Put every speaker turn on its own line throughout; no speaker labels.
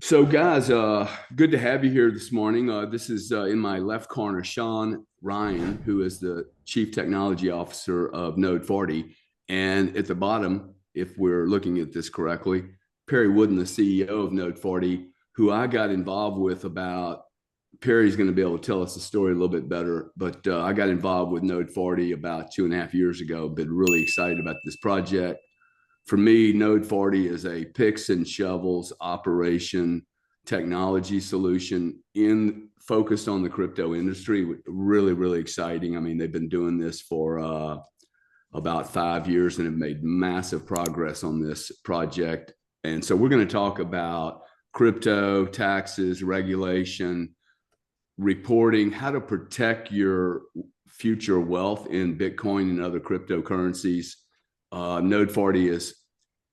So, guys, good to have you here this morning. This is in my left corner, Sean Ryan, who is the Chief Technology Officer of Node40. And at the bottom, if we're looking at this correctly, Perry Woodin, the CEO of Node40, who I got involved with about. Perry's going to be able to tell us the story a little bit better, but I got involved with Node40 about 2.5 years ago. Been really excited about this project. For me, Node40 is a picks and shovels operation technology solution in focused on the crypto industry. Really, really exciting. I mean, they've been doing this for about 5 years and have made massive progress on this project. And so we're going to talk about crypto, taxes, regulation, reporting, how to protect your future wealth in Bitcoin and other cryptocurrencies. Node40 is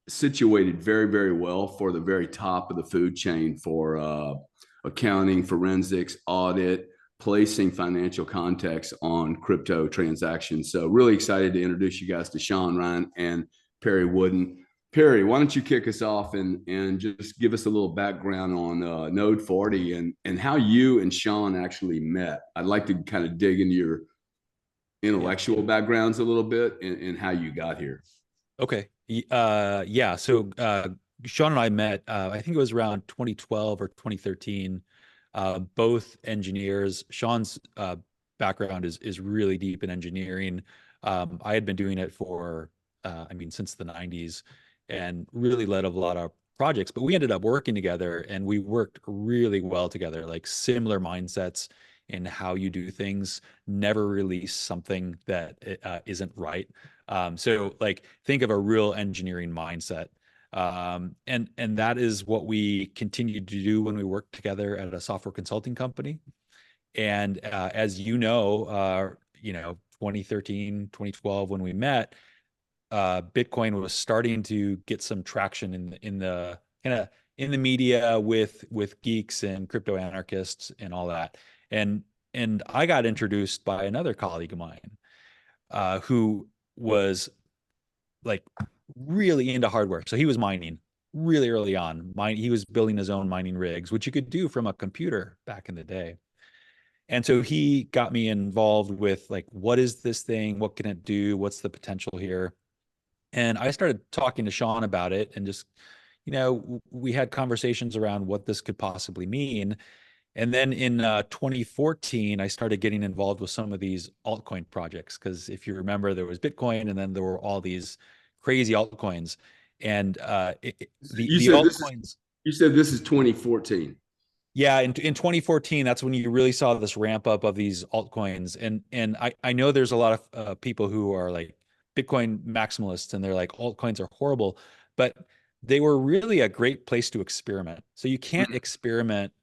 situated very, very well for the very top of the food chain for accounting, forensics, audit, placing financial context on crypto transactions. So really excited to introduce you guys to Sean Ryan and Perry Woodin. Perry, why don't you kick us off and just give us a little background on Node40 and how you and Sean actually met? I'd like to kind of dig into your intellectual backgrounds a little bit and how you got here.
Okay. Yeah. So Sean and I met, I think it was around 2012 or 2013. Both engineers. Sean's background is really deep in engineering. I had been doing it for, since the 90s and really led a lot of projects, but we ended up working together and we worked really well together, like similar mindsets in how you do things, never release something that isn't right. So like think of a real engineering mindset. And that is what we continued to do when we worked together at a software consulting company. And as 2013, 2012, when we met, Bitcoin was starting to get some traction in the media with geeks and crypto anarchists and all that. And I got introduced by another colleague of mine who was like really into hardware. So he was mining really early on. He was building his own mining rigs, which you could do from a computer back in the day. And so he got me involved with like, what is this thing? What can it do? What's the potential here? And I started talking to Sean about it and just, we had conversations around what this could possibly mean. And then in 2014, I started getting involved with some of these altcoin projects because if you remember, there was Bitcoin and then there were all these crazy altcoins. And the altcoins.
You said this is 2014.
Yeah, in 2014, that's when you really saw this ramp up of these altcoins. And I know there's a lot of people who are like Bitcoin maximalists and they're like altcoins are horrible, but they were really a great place to experiment. So you can't experiment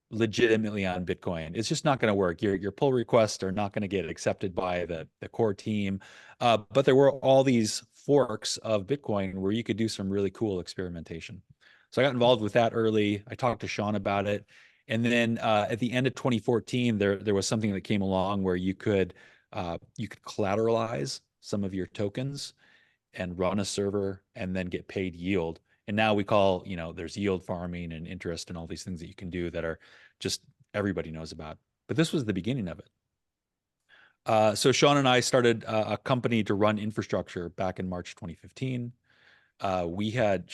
legitimately on Bitcoin. It's just not going to work. Your pull requests are not going to get accepted by the core team. But there were all these forks of Bitcoin where you could do some really cool experimentation. So I got involved with that early. I talked to Sean about it. And then at the end of 2014, there was something that came along where you could collateralize some of your tokens and run a server and then get paid yield. And now we call, there's yield farming and interest and all these things that you can do that are just everybody knows about. But this was the beginning of it. So Sean and I started a company to run infrastructure back in March 2015. We had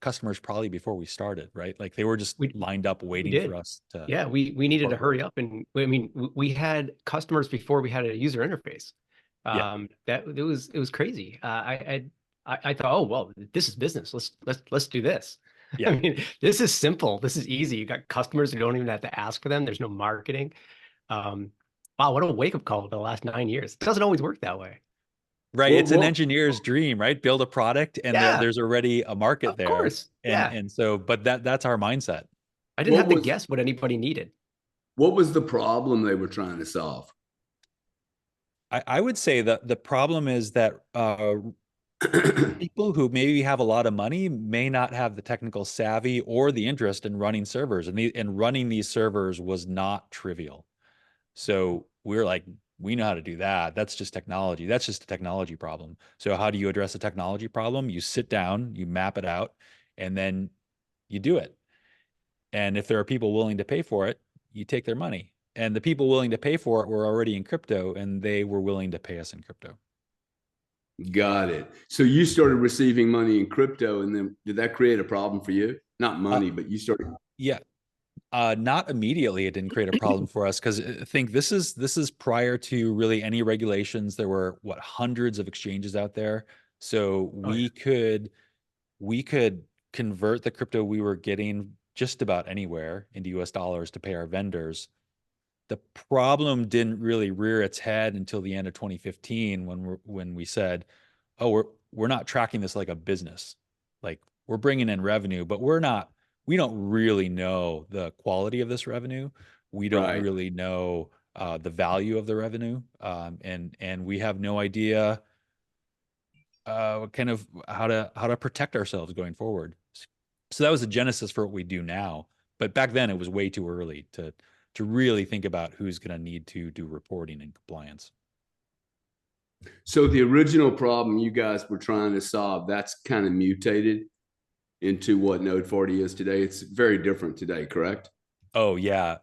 customers probably before we started, right? Like they were just lined up waiting for us to.
Yeah, we needed to hurry up, and we had customers before we had a user interface. That it was crazy. I thought, oh well, this is business. Let's do this.
Yeah.
This is simple. This is easy. You got customers who don't even have to ask for them. There's no marketing. Wow, what a wake up call for the last 9 years. It doesn't always work that way.
Right. It's an engineer's dream, right? Build a product and there's already a market there.
Of course.
And so, but that's our mindset.
I didn't have to guess what anybody needed.
What was the problem they were trying to solve?
I would say that the problem is that people who maybe have a lot of money may not have the technical savvy or the interest in running servers. And running these servers was not trivial. So we're like, we know how to do that. That's just technology. That's just a technology problem. So how do you address a technology problem? You sit down, you map it out, and then you do it. And if there are people willing to pay for it, you take their money. And the people willing to pay for it were already in crypto, and they were willing to pay us in crypto.
Got it. So you started receiving money in crypto, and then did that create a problem for you? Not money, but you started.
Yeah. Not immediately. It didn't create a problem for us because I think this is prior to really any regulations. There were hundreds of exchanges out there, so we could convert the crypto we were getting just about anywhere into US dollars to pay our vendors. The problem didn't really rear its head until the end of 2015 when we said, "Oh, we're not tracking this like a business. Like we're bringing in revenue, but we don't really know the quality of this revenue. We don't
Right.
really know the value of the revenue, and we have no idea kind of how to protect ourselves going forward." So that was the genesis for what we do now. But back then, it was way too early to really think about who's going to need to do reporting and compliance.
So the original problem you guys were trying to solve, that's kind of mutated into what Node40 is today. It's very different today, correct?
Oh yeah.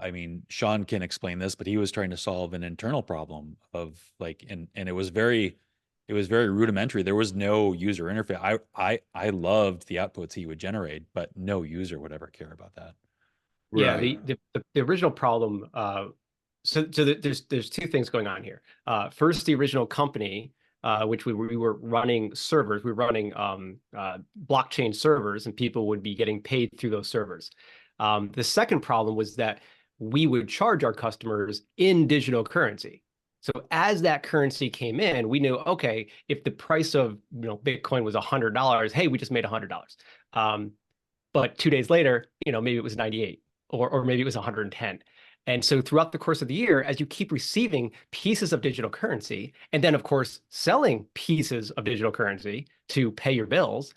I mean, Sean can explain this, but he was trying to solve an internal problem of like, and it was very rudimentary. There was no user interface. I loved the outputs he would generate, but no user would ever care about that.
Yeah,
Right.
the original problem. There's two things going on here. First, the original company, which we were running servers, we were running blockchain servers, and people would be getting paid through those servers. The second problem was that we would charge our customers in digital currency. So as that currency came in, we knew, okay, if the price of Bitcoin was $100, hey, we just made $100. But 2 days later, maybe it was 98 or maybe it was 110. And so throughout the course of the year, as you keep receiving pieces of digital currency, and then of course selling pieces of digital currency to pay your bills,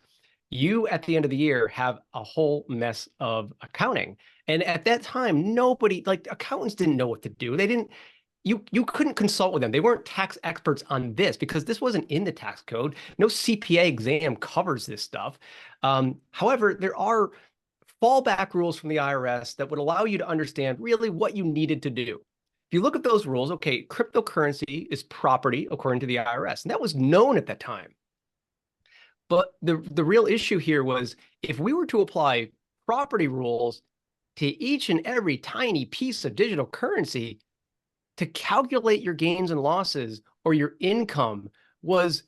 you at the end of the year have a whole mess of accounting. And at that time, nobody, like accountants didn't know what to do. They didn't, you couldn't consult with them. They weren't tax experts on this because this wasn't in the tax code. No CPA exam covers this stuff. However, there are fallback rules from the IRS that would allow you to understand really what you needed to do. If you look at those rules, okay, cryptocurrency is property according to the IRS, and that was known at that time. But the real issue here was if we were to apply property rules to each and every tiny piece of digital currency, to calculate your gains and losses or your income was,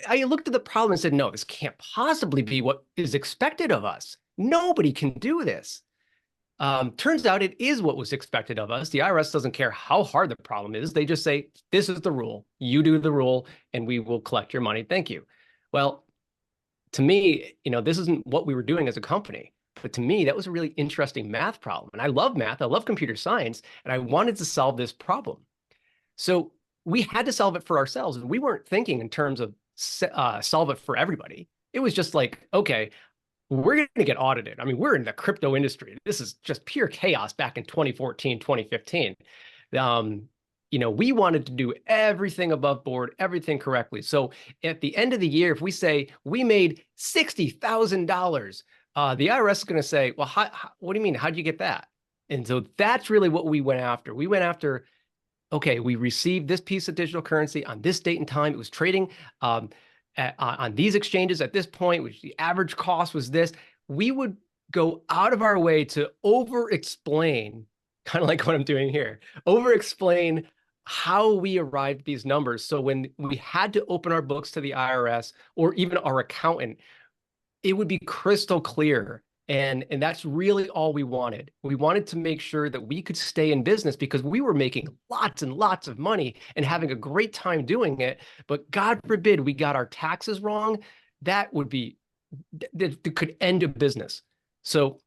I looked at the problem and said, no, this can't possibly be what is expected of us. Nobody can do this. Turns out it is what was expected of us. The IRS doesn't care how hard the problem is. They just say, this is the rule. You do the rule and we will collect your money. Thank you. Well, to me, this isn't what we were doing as a company. But to me, that was a really interesting math problem. And I love math. I love computer science. And I wanted to solve this problem. So we had to solve it for ourselves. And we weren't thinking in terms of solve it for everybody. It was just like, okay, we're going to get audited. I mean, we're in the crypto industry. This is just pure chaos back in 2014, 2015. We wanted to do everything above board, everything correctly. So at the end of the year, if we say we made $60,000, the IRS is going to say, well, what do you mean? How'd you get that? And so that's really what we went after. We went after, okay, we received this piece of digital currency on this date and time. It was trading on these exchanges at this point, which the average cost was this. We would go out of our way to over-explain, kind of like what I'm doing here, over-explain how we arrived at these numbers. So when we had to open our books to the IRS or even our accountant, it would be crystal clear. And that's really all we wanted. We wanted to make sure that we could stay in business because we were making lots and lots of money and having a great time doing it. But God forbid we got our taxes wrong. That could end a business. So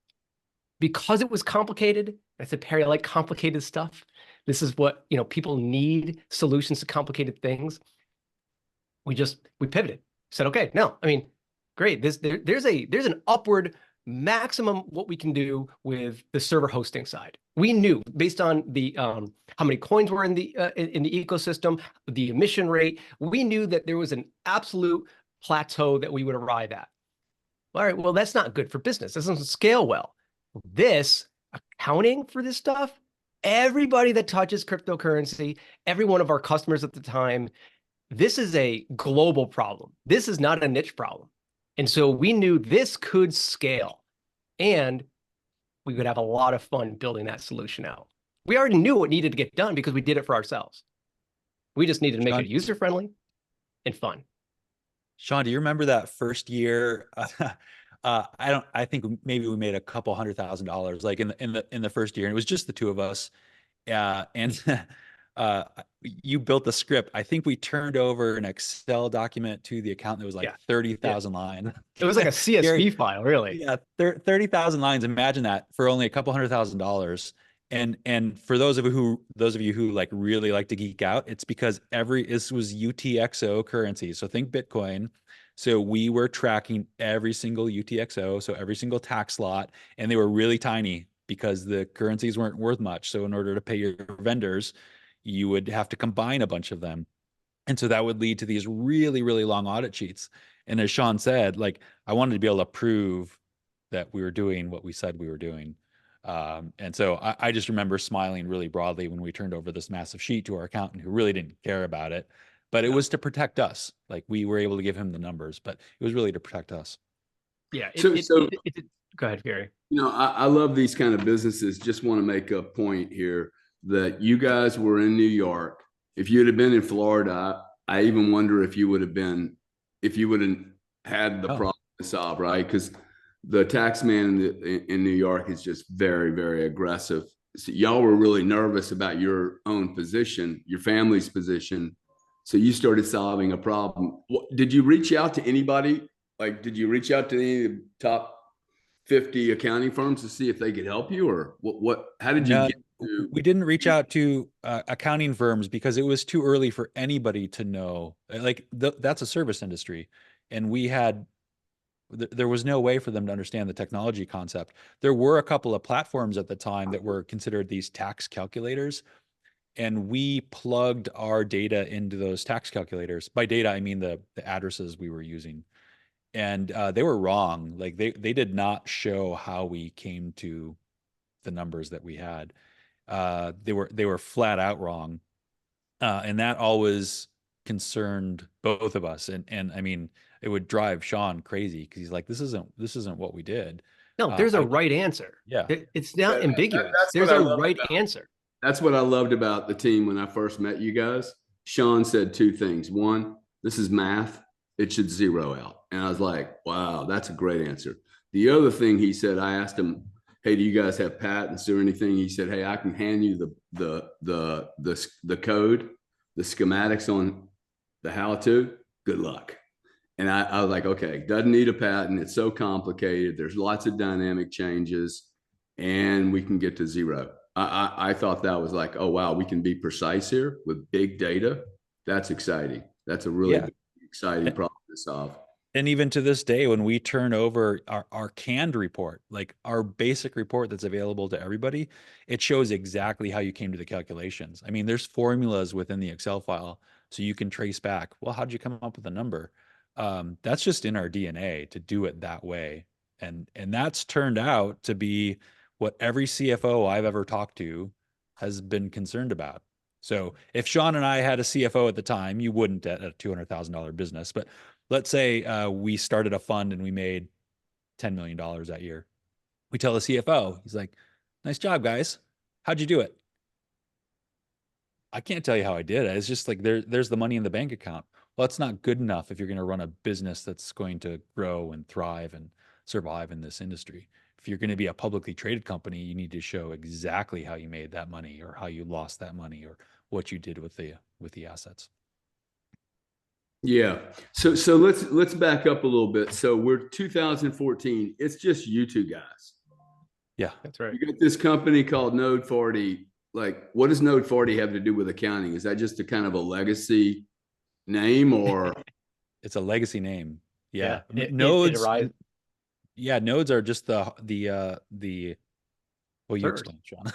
because it was complicated, I said, Perry, I like complicated stuff. This is what, people need solutions to complicated things. We pivoted, said, okay, no, I mean, great. There's an upward maximum what we can do with the server hosting side. We knew based on the how many coins were in the ecosystem, the emission rate, we knew that there was an absolute plateau that we would arrive at. All right, well, that's not good for business. This doesn't scale well. This accounting for this stuff, everybody that touches cryptocurrency, every one of our customers at the time, this is a global problem. This is not a niche problem. And so we knew this could scale and we would have a lot of fun building that solution out. We already knew what needed to get done because we did it for ourselves. We just needed to make it user-friendly and fun.
Sean, do you remember that first year? I think maybe we made a couple $100,000 like in the first year, and it was just the two of us. And you built the script. I think we turned over an Excel document to the accountant that was like 30,000 lines.
It was like a CSV
Gary,
file, really.
Yeah, 30,000 lines. Imagine that for only a couple $100,000. And for those of you who like really like to geek out, it's because this was UTXO currency. So think Bitcoin. So we were tracking every single UTXO, so every single tax lot, and they were really tiny because the currencies weren't worth much. So in order to pay your vendors, you would have to combine a bunch of them. And so that would lead to these really, really long audit sheets. And as Sean said, like I wanted to be able to prove that we were doing what we said we were doing. And so I just remember smiling really broadly when we turned over this massive sheet to our accountant who really didn't care about it, but it was to protect us. Like we were able to give him the numbers, but it was really to protect us.
Yeah. Go ahead, Gary.
I love these kind of businesses. Just want to make a point here that you guys were in New York. If you'd have been in Florida, I even wonder if you would have had the problem to solve, right? Because the tax man in New York is just very, very aggressive. So y'all were really nervous about your own position, your family's position. So you started solving a problem. Did you reach out to anybody? Like, did you reach out to any of the top 50 accounting firms to see if they could help you, or how did you get to?
We didn't reach out to accounting firms because it was too early for anybody to know. Like that's a service industry, and there was no way for them to understand the technology concept. There were a couple of platforms at the time that were considered these tax calculators, and we plugged our data into those tax calculators. By data, I mean the addresses we were using. And they were wrong. Like they did not show how we came to the numbers that we had. They were flat out wrong. And that always concerned both of us. And I mean, it would drive Sean crazy because he's like, this isn't what we did.
No, there's a right answer.
Yeah.
It's not ambiguous. There's a right answer.
That's what I loved about the team when I first met you guys. Sean said two things. One, this is math. It should zero out. And I was like, wow, that's a great answer. The other thing he said, I asked him, hey, do you guys have patents or anything? He said, hey, I can hand you the code, the schematics on the how-to. Good luck. And I was like, okay, doesn't need a patent. It's so complicated. There's lots of dynamic changes, and we can get to zero. I thought that was like, oh, wow, we can be precise here with big data. That's exciting. That's a really exciting problem to solve.
And even to this day, when we turn over our canned report, like our basic report that's available to everybody, it shows exactly how you came to the calculations. I mean, there's formulas within the Excel file, so you can trace back, well, how did you come up with a number? That's just in our DNA to do it that way. And that's turned out to be what every CFO I've ever talked to has been concerned about. So if Sean and I had a CFO at the time, you wouldn't at a $200,000 business, but let's say we started a fund and we made $10 million that year. We tell the CFO, he's like, nice job, guys. How'd you do it? I can't tell you how I did it. It's just like there's the money in the bank account. Well, it's not good enough if you're going to run a business that's going to grow and thrive and survive in this industry. If you're going to be a publicly traded company, you need to show exactly how you made that money or how you lost that money or what you did with the assets.
Yeah. So let's back up a little bit. So we're 2014. It's just you two guys.
Yeah,
that's right.
You got this company called Node40. Like, what does Node40 have to do with accounting? Is that just a kind of a legacy name, or?
It's a legacy name. Yeah.
Nodes.
Nodes are just the well, you
servers.
explain, Sean.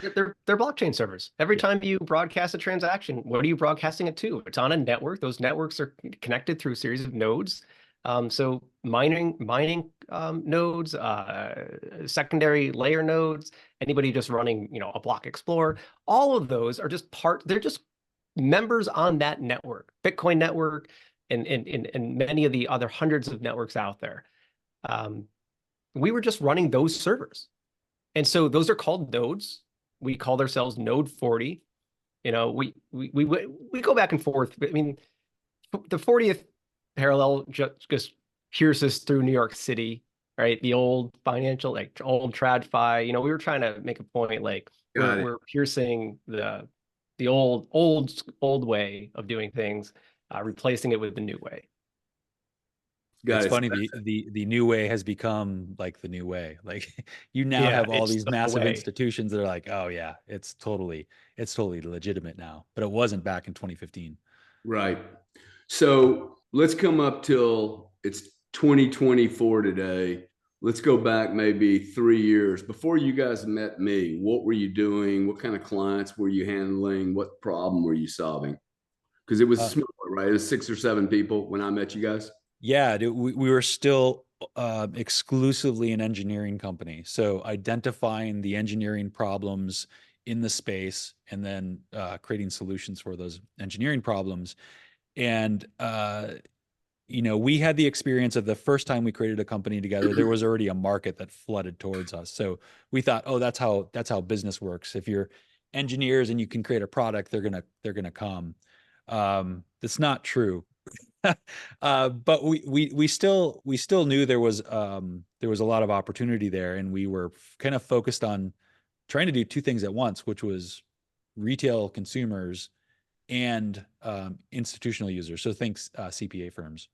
They're blockchain servers. Every time you broadcast a transaction, what are you broadcasting it to? It's on a network. Those networks are connected through a series of nodes. So mining nodes, secondary layer nodes, anybody just running, a block explorer, all of those are just they're just members on that network, Bitcoin network, and many of the other hundreds of networks out there. We were just running those servers. And so those are called nodes. We called ourselves Node40. We go back and forth. I mean, the 40th parallel just pierces through New York City, right? The old financial, like old TradFi. We were trying to make a point, like we're piercing the old way of doing things, replacing it with the new way.
It's funny, the new way has become like the new way. Like you now have all these massive institutions that are like, oh yeah, it's totally legitimate now, but it wasn't back in 2015.
Right. So let's come up till it's 2024 today. Let's go back maybe 3 years before you guys met me. What were you doing? What kind of clients were you handling? What problem were you solving? Because it was smaller, right? It was 6 or 7 people when I met you guys.
Yeah, we were still exclusively an engineering company. So identifying the engineering problems in the space and then creating solutions for those engineering problems. And we had the experience of the first time we created a company together, there was already a market that flooded towards us. So we thought, oh, that's how business works. If you're engineers and you can create a product, they're gonna come. That's not true. But we still knew there was a lot of opportunity there, and we were kind of focused on trying to do 2 things at once, which was retail consumers and institutional users. So think CPA firms.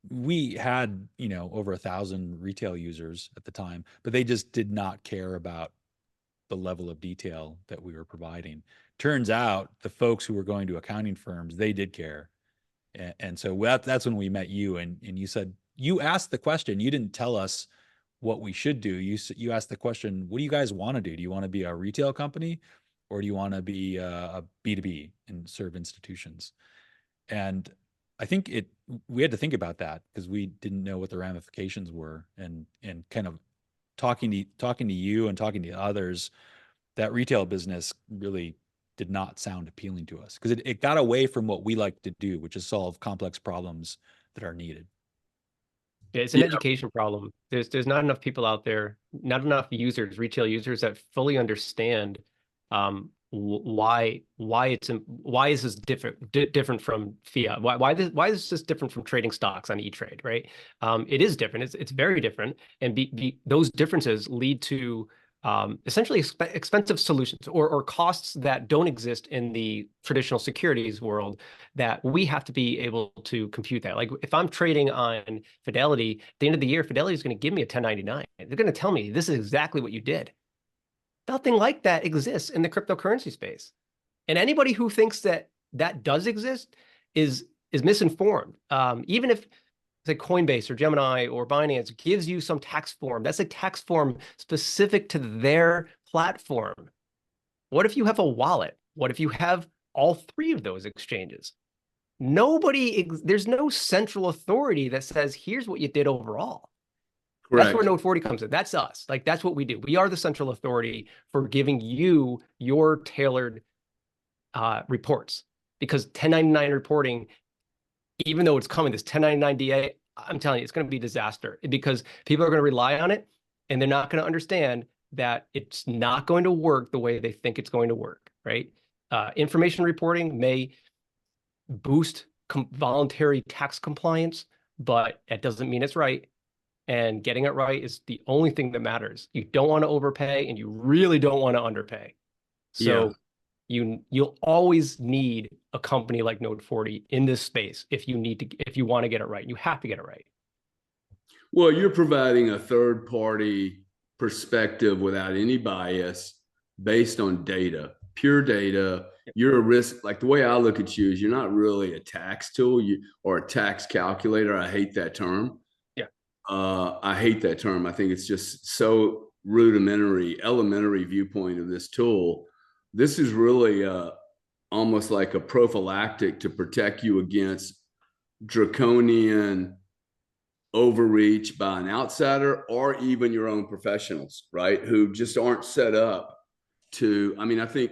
We had over 1,000 retail users at the time, but they just did not care about the level of detail that we were providing. Turns out the folks who were going to accounting firms, they did care. And so that's when we met you, and you said, you asked the question, you didn't tell us what we should do. You asked the question, what do you guys want to do? Do you want to be a retail company, or do you want to be a B2B and serve institutions? And I think we had to think about that because we didn't know what the ramifications were, and kind of talking to you and talking to others, that retail business really did not sound appealing to us because it got away from what we like to do, which is solve complex problems that are needed.
Yeah, it's an education problem. There's not enough people out there, not enough users, retail users, that fully understand why is this different from fiat? Why is this different from trading stocks on E-Trade, right? It is different. It's very different, and those differences lead to essentially expensive solutions or costs that don't exist in the traditional securities world that we have to be able to compute that. Like if I'm trading on Fidelity, at the end of the year, Fidelity is going to give me a 1099. They're going to tell me this is exactly what you did. Nothing like that exists in the cryptocurrency space. And anybody who thinks that does exist is misinformed. Even if say Coinbase or Gemini or Binance gives you some tax form, that's a tax form specific to their platform. What if you have a wallet? What if you have all 3 of those exchanges? There's no central authority that says, here's what you did overall. Correct. That's where Node40 comes in. That's us. Like, that's what we do. We are the central authority for giving you your tailored reports, because 1099 reporting, even though it's coming, this 1099 DA, I'm telling you, it's going to be a disaster because people are going to rely on it and they're not going to understand that it's not going to work the way they think it's going to work, right? Information reporting may boost voluntary tax compliance, but that doesn't mean it's right. And getting it right is the only thing that matters. You don't want to overpay and you really don't want to underpay. So you'll always need a company like Node40 in this space if you want to get it right. You have to get it right.
Well, you're providing a third-party perspective without any bias, based on data, pure data. You're a risk. Like, the way I look at you is you're not really a tax tool or a tax calculator. I hate that term. I hate that term. I think it's just so elementary viewpoint of this tool. This is really almost like a prophylactic to protect you against draconian overreach by an outsider or even your own professionals, right? Who just aren't set up to, I mean, I think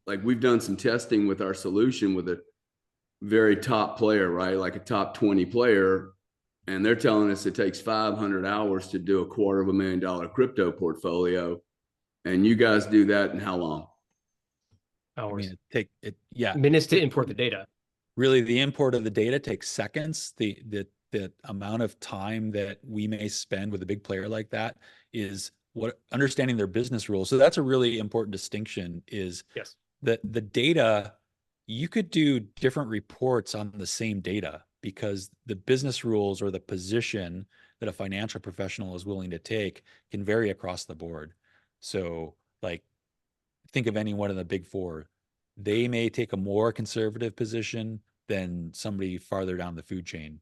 like we've done some testing with our solution with a very top player, right? Like a top 20 player. And they're telling us it takes 500 hours to do a $250,000 crypto portfolio. And you guys do that in how long?
I
Hours.
mean, yeah.
Minutes to import the data.
Really, the import of the data takes seconds. The amount of time that we may spend with a big player like that is what understanding their business rules. So that's a really important distinction is
Yes.
that the data, you could do different reports on the same data because the business rules or the position that a financial professional is willing to take can vary across the board. So like think of any one of the big four. They may take a more conservative position than somebody farther down the food chain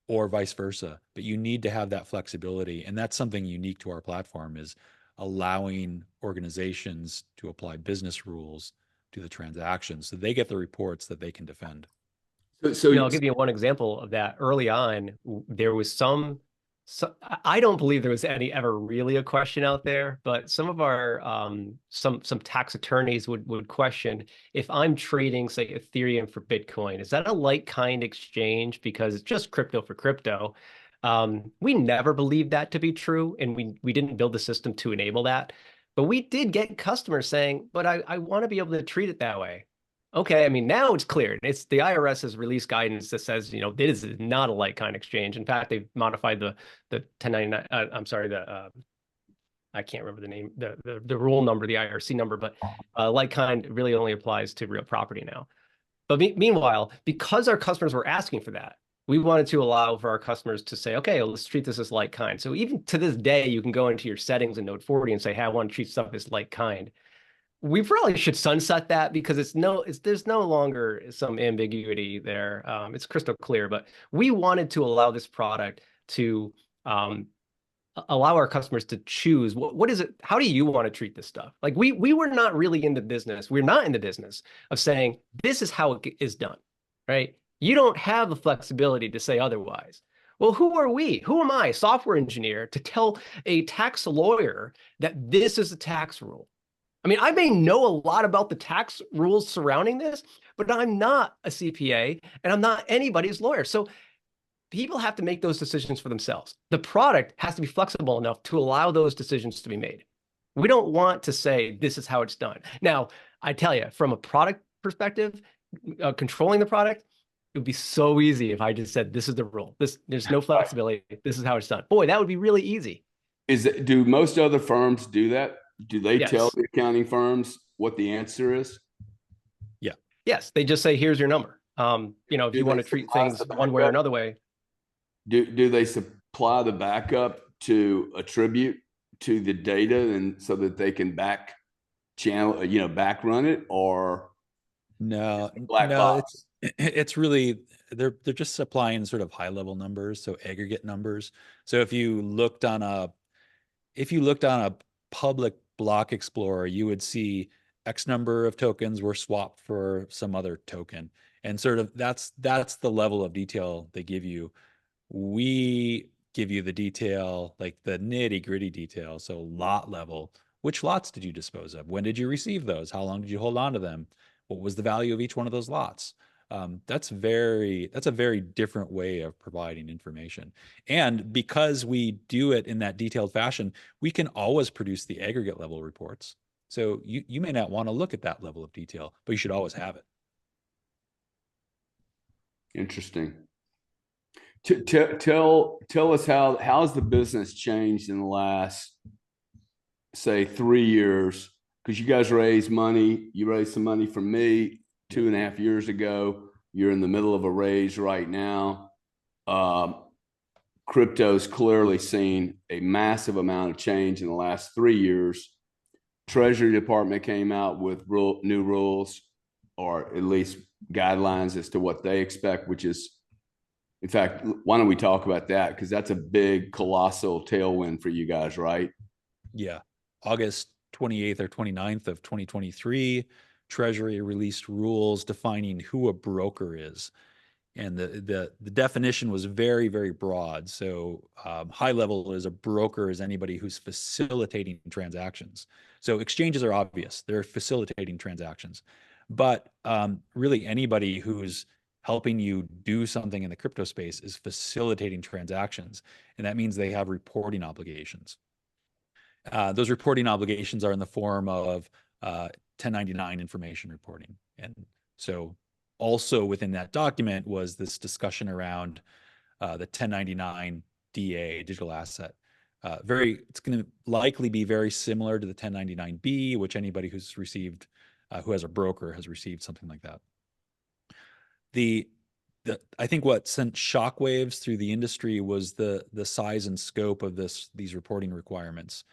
or vice versa. But you need to have that flexibility. And that's something unique to our platform is allowing organizations to apply business rules to the transactions so they get the reports that they can defend.
I'll give you one example of that. Early on, there was so I don't believe there was any ever really a question out there, but some of our some tax attorneys would question if I'm trading, say, Ethereum for Bitcoin, is that a like kind exchange because it's just crypto for crypto? We never believed that to be true, and we didn't build the system to enable that. But we did get customers saying, but I want to be able to treat it that way. Okay, I mean, now it's clear. It's the IRS has released guidance that says, this is not a like kind exchange. In fact, they've modified the 1099. I'm sorry, I can't remember the name, the rule number, the IRC number, but like kind really only applies to real property now. But meanwhile, because our customers were asking for that, we wanted to allow for our customers to say, okay, well, let's treat this as like kind. So even to this day, you can go into your settings in Node40 and say, hey, I want to treat stuff as like kind. We probably should sunset that because there's no longer some ambiguity there. It's crystal clear, but we wanted to allow this product to allow our customers to choose what is it? How do you want to treat this stuff? Like we were not really in the business. We're not in the business of saying this is how it is done, right? You don't have the flexibility to say otherwise. Well, who are we? Who am I, a software engineer, to tell a tax lawyer that this is a tax rule? I mean, I may know a lot about the tax rules surrounding this, but I'm not a CPA and I'm not anybody's lawyer. So people have to make those decisions for themselves. The product has to be flexible enough to allow those decisions to be made. We don't want to say this is how it's done. Now, I tell you, from a product perspective, controlling the product, it would be so easy if I just said, this is the rule. There's no flexibility. This is how it's done. Boy, that would be really easy.
Do most other firms do that? Do they
Yes.
tell the accounting firms what the answer is?
Yeah.
Yes. They just say, here's your number. If you want to treat things one way or another way.
Do they supply the backup to attribute to the data and so that they can back run it, or
no,
black box?
It's really they're just supplying sort of high level numbers, so aggregate numbers. So if you looked on a public block explorer, you would see X number of tokens were swapped for some other token. And sort of that's the level of detail they give you. We give you the detail, like the nitty gritty detail. So lot level, which lots did you dispose of? When did you receive those? How long did you hold on to them? What was the value of each one of those lots? That's a very different way of providing information. And because we do it in that detailed fashion, we can always produce the aggregate level reports. So you may not want to look at that level of detail, but you should always have it.
Interesting. Tell us how's the business changed in the last, say, 3 years? Because you guys raised money. You raised some money from me 2.5 years ago. You're in the middle of a raise right now. Crypto's clearly seen a massive amount of change in the last 3 years. Treasury Department came out with new rules, or at least guidelines as to what they expect, which is, in fact, why don't we talk about that? Because that's a big, colossal tailwind for you guys, right?
Yeah. August 28th or 29th of 2023, Treasury released rules defining who a broker is. And the definition was very, very broad. So high level is a broker is anybody who's facilitating transactions. So exchanges are obvious. They're facilitating transactions. But really anybody who's helping you do something in the crypto space is facilitating transactions. And that means they have reporting obligations. Those reporting obligations are in the form of 1099 information reporting. And so also within that document was this discussion around the 1099 DA, digital asset. It's going to likely be very similar to the 1099B, which anybody who's received, who has a broker has received something like that. I think what sent shockwaves through the industry was the size and scope of these reporting requirements.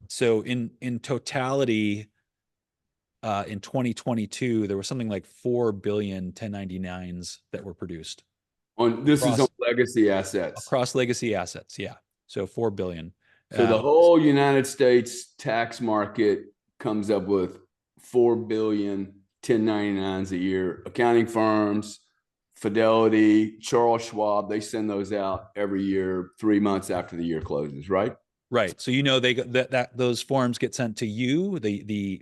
So in totality, in 2022, there was something like 4 billion 1099s that were produced.
This is on legacy assets.
Across legacy assets, yeah. So 4 billion.
So the whole United States tax market comes up with 4 billion 1099s a year. Accounting firms, Fidelity, Charles Schwab, they send those out every year, 3 months after the year closes, right?
Right. So that those forms get sent to you, the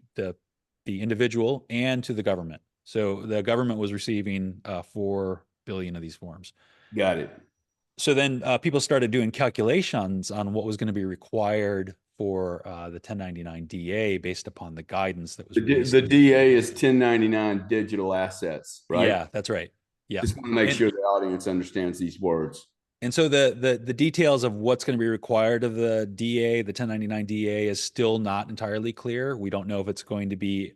individual, and to the government. So the government was receiving 4 billion of these forms.
Got it.
So then people started doing calculations on what was going to be required for the 1099 DA based upon the guidance that was released.
The DA is 1099 digital assets, right?
Yeah, that's right. Yeah.
Just want to make sure the audience understands these words.
And so the details of what's going to be required of the DA, the 1099 DA, is still not entirely clear. We don't know if it's going to be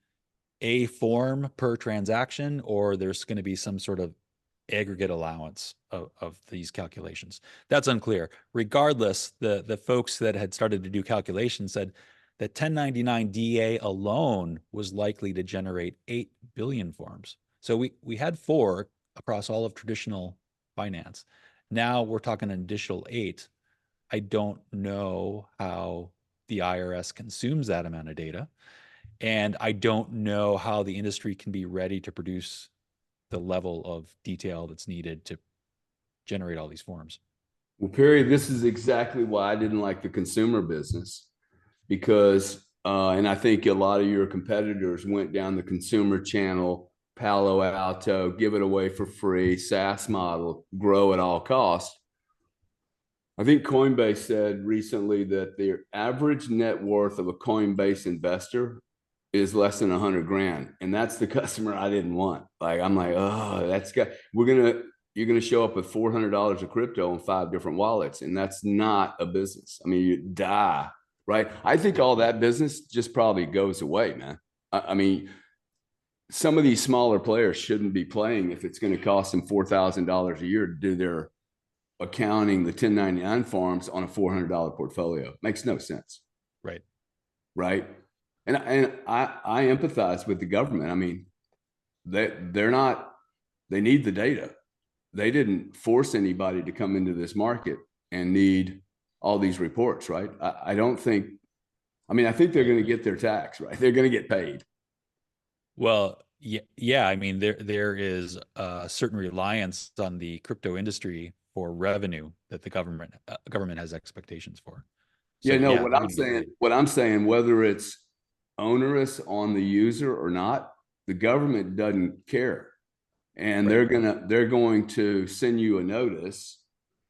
a form per transaction or there's going to be some sort of aggregate allowance of these calculations. That's unclear. Regardless, the folks that had started to do calculations said that 1099 DA alone was likely to generate 8 billion forms. So we had 4 across all of traditional finance. Now we're talking an additional 8. I don't know how the IRS consumes that amount of data. And I don't know how the industry can be ready to produce the level of detail that's needed to generate all these forms.
Well, Perry, this is exactly why I didn't like the consumer business, because, and I think a lot of your competitors went down the consumer channel, Palo Alto, give it away for free, SaaS model, grow at all costs. I think Coinbase said recently that their average net worth of a Coinbase investor is less than 100 grand. And that's the customer I didn't want. Like, I'm like, oh, you're going to show up with $400 of crypto in 5 different wallets. And that's not a business. I mean, you die, right? I think all that business just probably goes away, man. I mean, some of these smaller players shouldn't be playing if it's going to cost them $4,000 a year to do their accounting, the 1099 forms on a $400 portfolio. Makes no sense.
Right.
Right. And I empathize with the government. I mean, they need the data. They didn't force anybody to come into this market and need all these reports, right? I think they're going to get their tax, right? They're going to get paid.
Well, yeah. I mean, there is a certain reliance on the crypto industry for revenue that the government has expectations for.
So, what I'm saying, whether it's onerous on the user or not, the government doesn't care. And right. they're going to send you a notice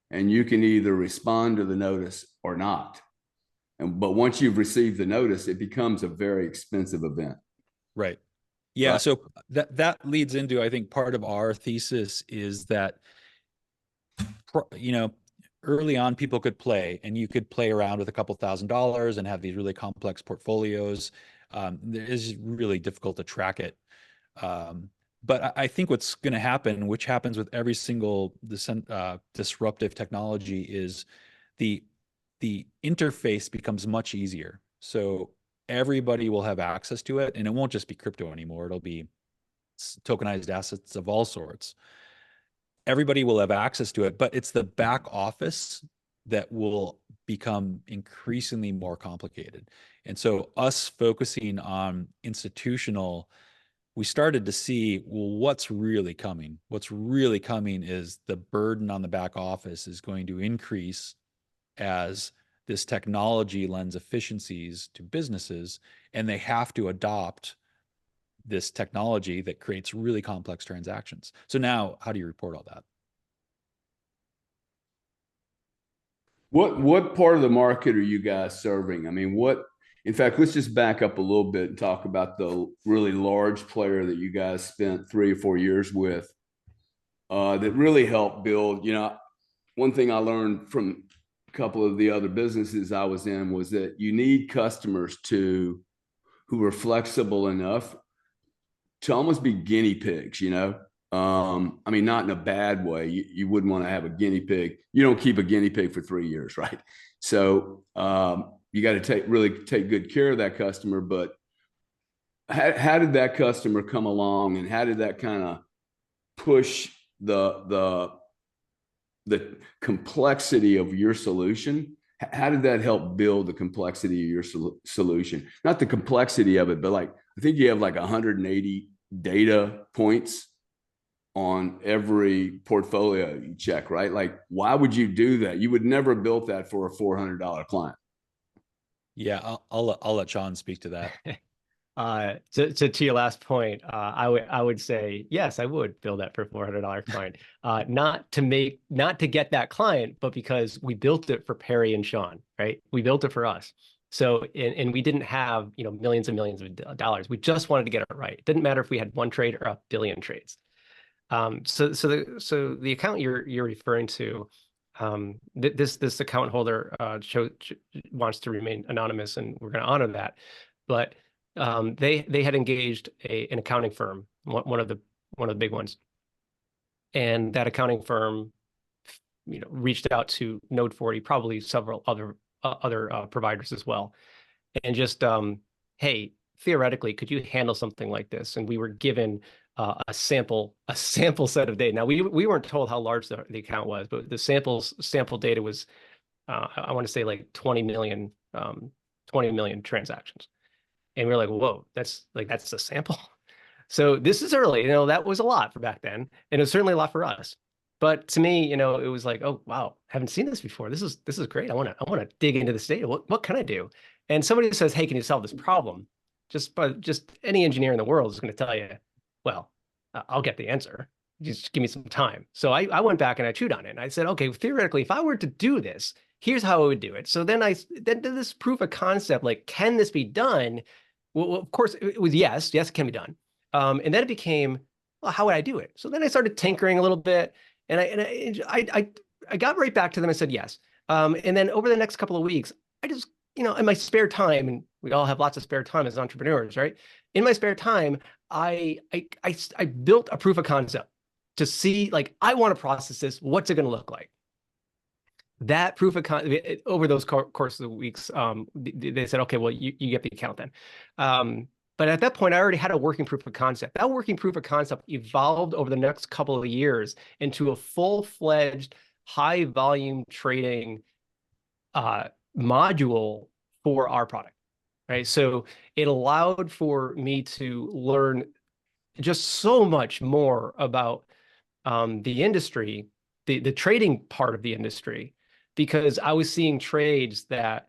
and you can either respond to the notice or not. But once you've received the notice, it becomes a very expensive event.
Right. Yeah. Right. So that leads into, I think, part of our thesis is that, early on people could play and you could play around with a couple $1,000s and have these really complex portfolios. It is really difficult to track it. But I think what's going to happen, which happens with every single disruptive technology, is the interface becomes much easier. So everybody will have access to it, and it won't just be crypto anymore. It'll be tokenized assets of all sorts. Everybody will have access to it, but it's the back office that will become increasingly more complicated. And so us focusing on institutional we started to see, well, what's really coming? What's really coming is the burden on the back office is going to increase as this technology lends efficiencies to businesses, and they have to adopt this technology that creates really complex transactions. So now, how do you report all that?
What part of the market are you guys serving? I mean, in fact, let's just back up a little bit and talk about the really large player that you guys spent 3 or 4 years with, that really helped build, one thing I learned from a couple of the other businesses I was in was that you need customers who are flexible enough to almost be guinea pigs, I mean, not in a bad way. You wouldn't want to have a guinea pig. You don't keep a guinea pig for 3 years, right? So you got to really take good care of that customer. But how did that customer come along, and how did that kind of push the complexity of your solution? How did that help build the complexity of your solution? Not the complexity of it, but like, I think you have like 180 data points on every portfolio you check, right? Like, why would you do that? You would never have built that for a $400 client.
Yeah, I'll let Sean speak to that.
To your last point, I would say yes, I would build that for a $400 client. Not to get that client, but because we built it for Perry and Sean, right? We built it for us. So and we didn't have millions and millions of dollars. We just wanted to get it right. It didn't matter if we had one trade or a billion trades. So the account you're referring to, this account holder wants to remain anonymous, and we're going to honor that. But they had engaged an accounting firm, one of the big ones, and that accounting firm, reached out to Node40, probably several other providers as well, and just hey, theoretically, could you handle something like this? And we were given a sample set of data. Now we weren't told how large the account was, but the sample data was I want to say like 20 million transactions. And we we're like, whoa, that's a sample. So this is early, that was a lot for back then. And it was certainly a lot for us. But to me, it was like, oh, wow, haven't seen this before. This is great. I want to dig into this data. What can I do? And somebody says, hey, can you solve this problem? Just any engineer in the world is going to tell you, well, I'll get the answer. Just give me some time. So I went back and I chewed on it. And I said, okay, theoretically, if I were to do this, here's how I would do it. So then did this proof of concept, like, can this be done? Well, of course, it was yes, it can be done. And then it became, well, how would I do it? So then I started tinkering a little bit, and I got right back to them and said yes. And then over the next couple of weeks, I just, in my spare time, and we all have lots of spare time as entrepreneurs, right? In my spare time, I built a proof of concept to see, like, I want to process this. What's it going to look like? That proof of concept, over those course of the weeks, they said, okay, well, you get the account then. But at that point, I already had a working proof of concept. That working proof of concept evolved over the next couple of years into a full-fledged, high-volume trading module for our product, right? So it allowed for me to learn just so much more about the industry, the trading part of the industry, because I was seeing trades that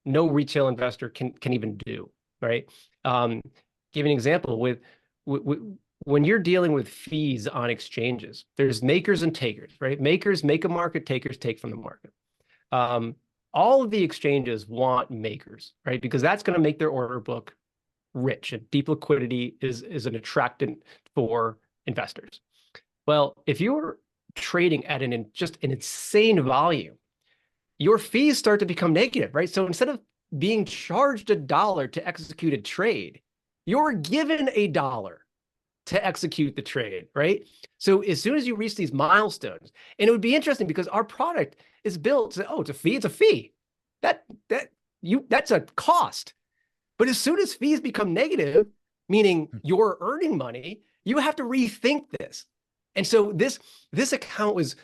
no retail investor can even do, right? Give an example with when you're dealing with fees on exchanges, there's makers and takers, right? Makers make a market, takers take from the market. All of the exchanges want makers, right? Because that's going to make their order book rich, and deep liquidity is an attractant for investors. Well, if you're trading at just an insane volume, your fees start to become negative, right? So instead of being charged $1 to execute a trade, you're given $1 to execute the trade, right? So as soon as you reach these milestones, and it would be interesting because our product is built to, it's a fee. That's a cost. But as soon as fees become negative, meaning you're earning money, you have to rethink this. And so this account was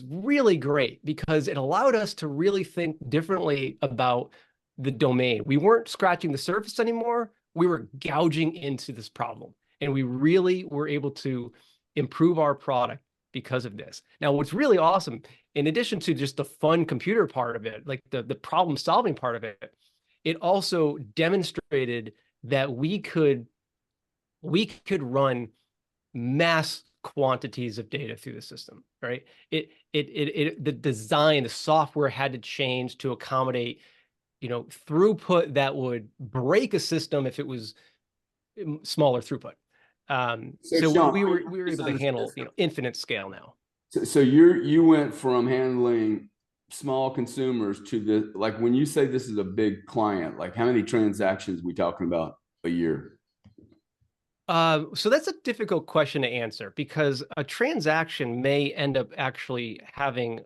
really great because it allowed us to really think differently about the domain. We weren't scratching the surface anymore. We were gouging into this problem. And we really were able to improve our product because of this. Now, what's really awesome, in addition to just the fun computer part of it, like the problem solving part of it, it also demonstrated that we could run mass quantities of data through the system, right? The design, the software had to change to accommodate, throughput that would break a system if it was smaller throughput. So
Sean,
we were able to handle, infinite scale now.
So you went from handling small consumers to the, like, when you say this is a big client, like how many transactions we talking about a year?
So that's a difficult question to answer, because a transaction may end up actually having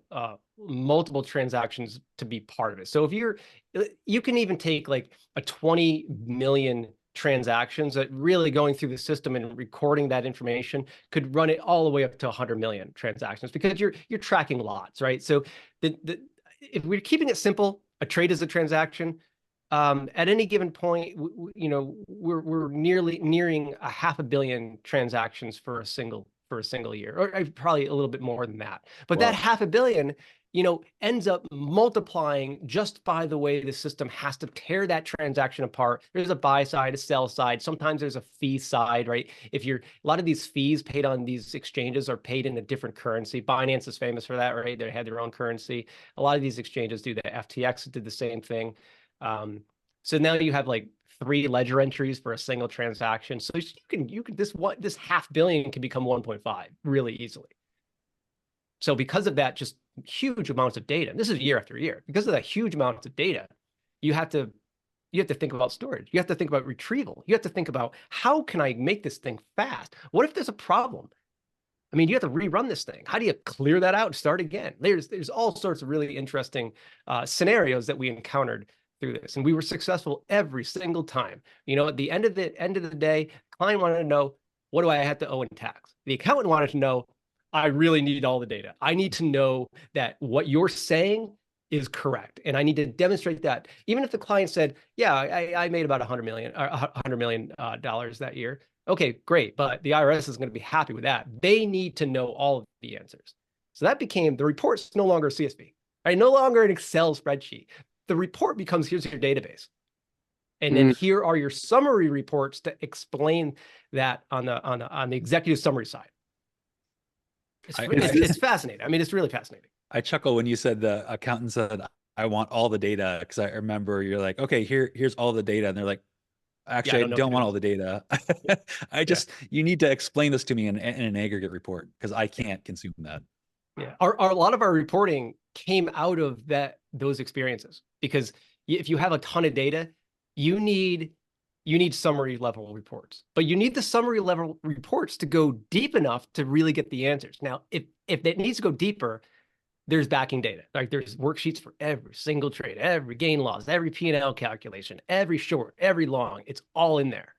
multiple transactions to be part of it. So if you can even take like a 20 million transactions that really going through the system and recording that information could run it all the way up to 100 million transactions, because you're tracking lots, right? So if we're keeping it simple, a trade is a transaction. At any given point, we're nearing a 500 million transactions for a single year, or probably a little bit more than that. But
Wow.
that 500 million, ends up multiplying just by the way the system has to tear that transaction apart. There's a buy side, a sell side. Sometimes there's a fee side, right? A lot of these fees paid on these exchanges are paid in a different currency. Binance is famous for that, right? They had their own currency. A lot of these exchanges do that. FTX did the same thing. So now you have like 3 ledger entries for a single transaction. So this 500 million can become 1.5 really easily. So because of that, just huge amounts of data, and this is year after year, because of that huge amounts of data, you have to think about storage. You have to think about retrieval. You have to think about, how can I make this thing fast? What if there's a problem? I mean, you have to rerun this thing. How do you clear that out and start again? There's all sorts of really interesting scenarios that we encountered through this, and we were successful every single time. At the end of the day, client wanted to know, what do I have to owe in tax? The accountant wanted to know, I really need all the data. I need to know that what you're saying is correct, and I need to demonstrate that. Even if the client said, yeah, I made about $100 million dollars that year. Okay, great. But the IRS is going to be happy with that. They need to know all of the answers. So that became, the report's no longer a CSV, right? No longer an Excel spreadsheet. The report becomes, here's your database. And then here are your summary reports to explain that on the executive summary side. It's fascinating. I mean, it's really fascinating.
I chuckle when you said the accountant said, I want all the data, because I remember you're like, okay, here's all the data. And they're like, actually, I don't want all the data. You need to explain this to me in an aggregate report, because I can't consume that.
Yeah, a lot of our reporting came out of those experiences, because if you have a ton of data, you need summary level reports, but you need the summary level reports to go deep enough to really get the answers. Now, if it needs to go deeper, there's backing data. Like, there's worksheets for every single trade, every gain loss, every P&L calculation, every short, every long. It's all in there.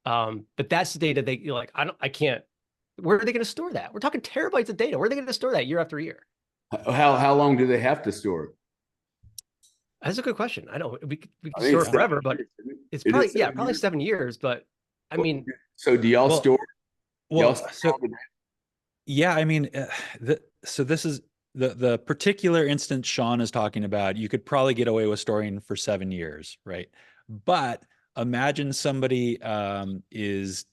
But that's the data that you're like, I can't. Where are they going to store that? We're talking terabytes of data. Where are they going to store that year after year?
How long do they have to store it?
That's a good question. I know we could store it forever, but it's probably 7 years. But I mean,
so do y'all store?
Yeah, I mean, so this is the particular instance Sean is talking about. You could probably get away with storing for 7 years, right? But imagine somebody is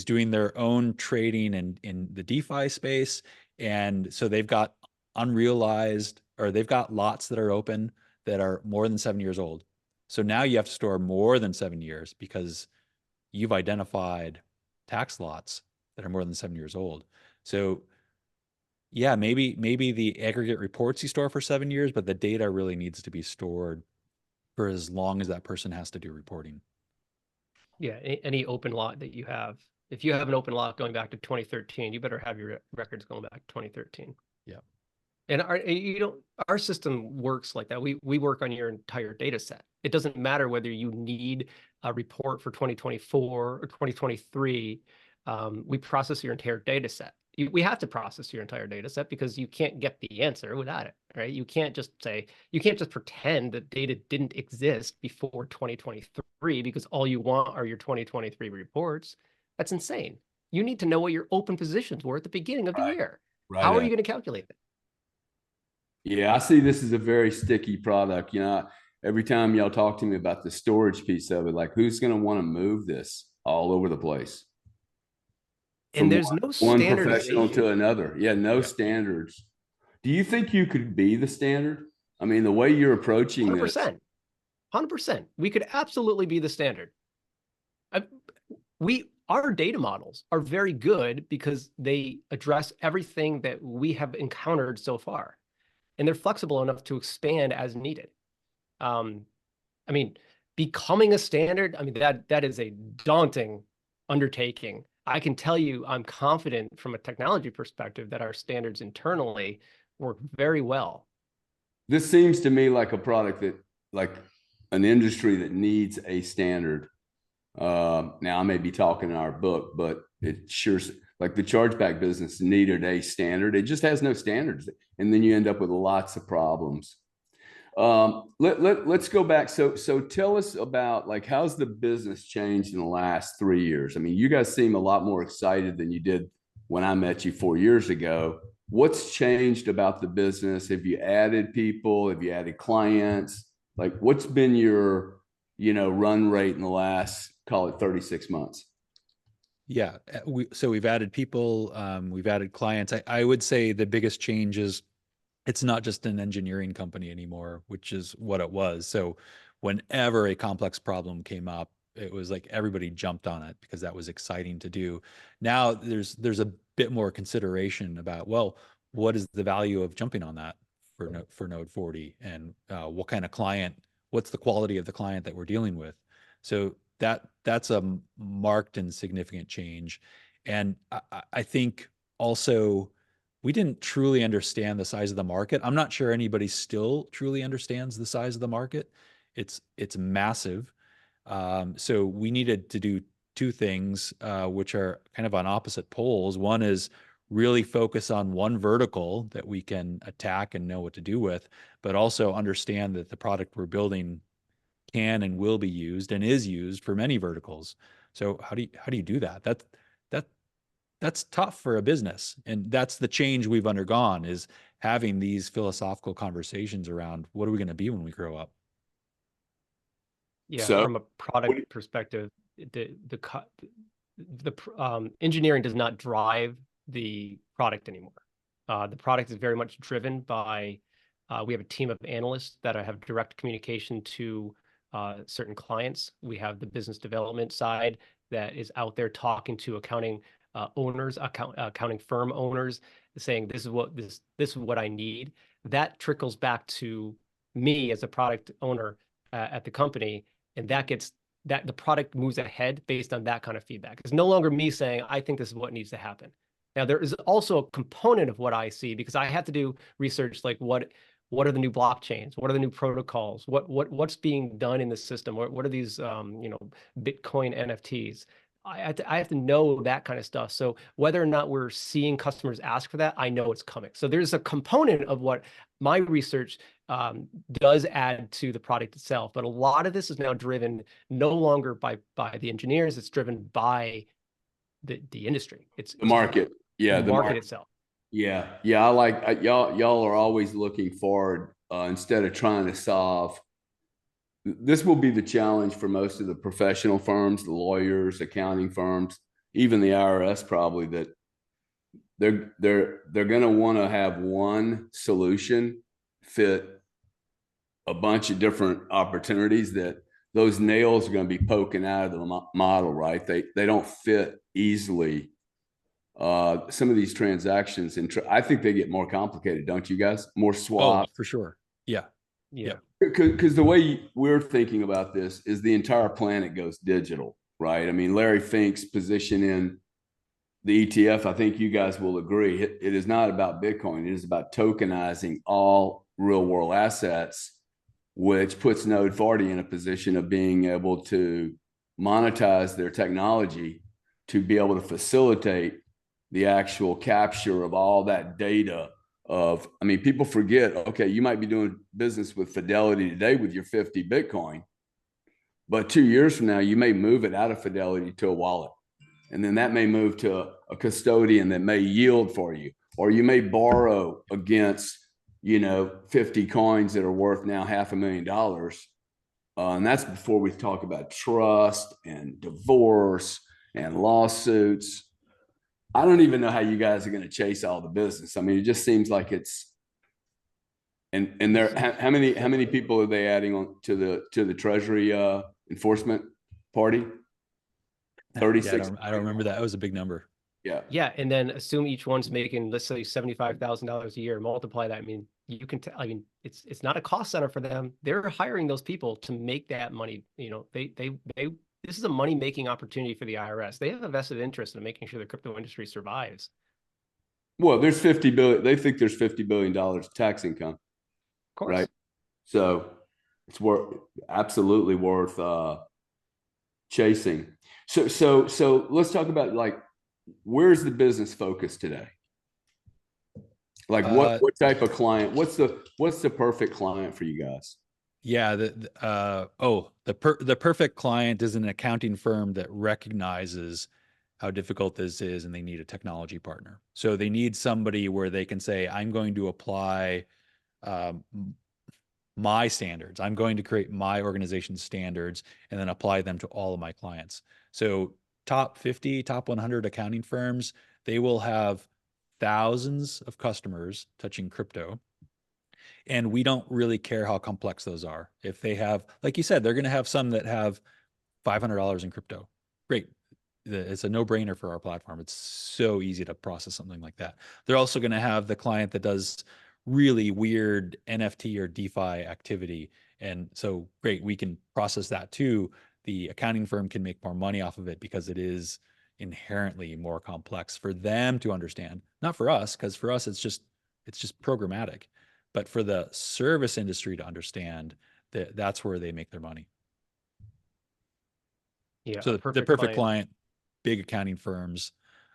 doing their own trading in the DeFi space, and so they've got unrealized, or they've got lots that are open that are more than 7 years old. So now you have to store more than 7 years, because you've identified tax lots that are more than 7 years old. So yeah, maybe the aggregate reports you store for 7 years, but the data really needs to be stored for as long as that person has to do reporting.
Yeah, any open lot that you have. If you have an open lot going back to 2013, you better have your records going back to 2013. Yeah. And our system works like that. We work on your entire data set. It doesn't matter whether you need a report for 2024 or 2023. We process your entire data set. We have to process your entire data set, because you can't get the answer without it, right? You can't just pretend that data didn't exist before 2023, because all you want are your 2023 reports. That's insane. You need to know what your open positions were at the beginning of the year.
Right.
How are you going to calculate it?
Yeah, I see this as a very sticky product. You know, every time y'all talk to me about the storage piece of it, like who's going to want to move this all over the place?
And
From
there's no
one professional to
standardization.
another. Yeah, no standards. Do you think you could be the standard? I mean, the way you're approaching this.
100%. 100%. We could absolutely be the standard. Our data models are very good because they address everything that we have encountered so far, and they're flexible enough to expand as needed. I mean, becoming a standard, I mean, that is a daunting undertaking. I can tell you, I'm confident from a technology perspective that our standards internally work very well.
This seems to me like a product that, like an industry that needs a standard. Now I may be talking in our book, but it sure, like the chargeback business needed a standard. It just has no standards. And then you end up with lots of problems. Let's go back. So tell us about, like, how's the business changed in the last 3 years? I mean, you guys seem a lot more excited than you did when I met you 4 years ago. What's changed about the business? Have you added people? Have you added clients? Like, what's been your, run rate in the last, call it 36 months?
Yeah, so we've added people, we've added clients. I would say the biggest change is it's not just an engineering company anymore, which is what it was. So whenever a complex problem came up, it was like everybody jumped on it because that was exciting to do. Now there's a bit more consideration about, well, what is the value of jumping on that for Node40, and what kind of client, what's the quality of the client that we're dealing with? So that's a marked and significant change. And I think also we didn't truly understand the size of the market. I'm not sure anybody still truly understands the size of the market. It's massive. So we needed to do two things, which are kind of on opposite poles. One is really focus on one vertical that we can attack and know what to do with, but also understand that the product we're building can and will be used and is used for many verticals. So how do you do that? That's tough for a business. And that's the change we've undergone, is having these philosophical conversations around what are we going to be when we grow up?
Yeah,
So,
from a product perspective, the engineering does not drive the product anymore. The product is very much driven by, we have a team of analysts that have direct communication to certain clients. We have the business development side that is out there talking to accounting owners, accounting firm owners, saying this is what I need. That trickles back to me as a product owner at the company, and that the product moves ahead based on that kind of feedback. It's no longer me saying I think this is what needs to happen. Now there is also a component of what I see, because I have to do research, like what are the new blockchains? What are the new protocols? What's being done in the system? What are these Bitcoin NFTs? I have to know that kind of stuff. So whether or not we're seeing customers ask for that, I know it's coming. So there's a component of what my research does add to the product itself. But a lot of this is now driven no longer by the engineers. It's driven by the industry. It's
the market. Yeah,
the market itself.
Yeah. I like y'all are always looking forward instead of trying to solve. This will be the challenge for most of the professional firms, the lawyers, accounting firms, even the IRS, probably, that they're going to want to have one solution fit a bunch of different opportunities, that those nails are going to be poking out of the model, right? They don't fit easily. Some of these transactions, and I think they get more complicated, don't you guys? More swaps.
Oh, for sure. Yeah.
Because the way we're thinking about this is the entire planet goes digital, right? I mean, Larry Fink's position in the ETF, I think you guys will agree, it is not about Bitcoin. It is about tokenizing all real world assets, which puts Node40 in a position of being able to monetize their technology to be able to facilitate the actual capture of all that data. I mean, people forget, okay, you might be doing business with Fidelity today with your 50 Bitcoin, but 2 years from now, you may move it out of Fidelity to a wallet. and then that may move to a custodian that may yield for you, or you may borrow against, 50 coins that are worth now $500,000. And that's before we talk about trust and divorce and lawsuits. I don't even know how you guys are going to chase all the business. I mean, it just seems like it's, and there, how many people are they adding on to the Treasury enforcement party? 36.
Yeah, I don't remember that. That was a big number.
Yeah.
Yeah, and then assume each one's making, let's say, $75,000 a year. Multiply that. I mean, you can. I mean, it's not a cost center for them. They're hiring those people to make that money. They. This is a money making opportunity for the IRS. They have a vested interest in making sure the crypto industry survives.
Well, there's 50 billion. They think there's $50 billion tax income.
Of course.
Right. So it's absolutely worth chasing. So let's talk about, like, where's the business focus today? Like what type of client? What's the perfect client for you guys?
Yeah, the perfect client is an accounting firm that recognizes how difficult this is, and they need a technology partner. So they need somebody where they can say, I'm going to apply my standards. I'm going to create my organization's standards and then apply them to all of my clients. So top 50, top 100 accounting firms, they will have thousands of customers touching crypto. And we don't really care how complex those are. If they have, like you said, they're going to have some that have $500 in crypto. Great. It's a no-brainer for our platform. It's so easy to process something like that. They're also going to have the client that does really weird NFT or DeFi activity. And so, great, we can process that too. The accounting firm can make more money off of it because it is inherently more complex for them to understand. Not for us, because for us, it's just programmatic. But for the service industry to understand, that's where they make their money.
Yeah.
So the perfect client, big accounting firms.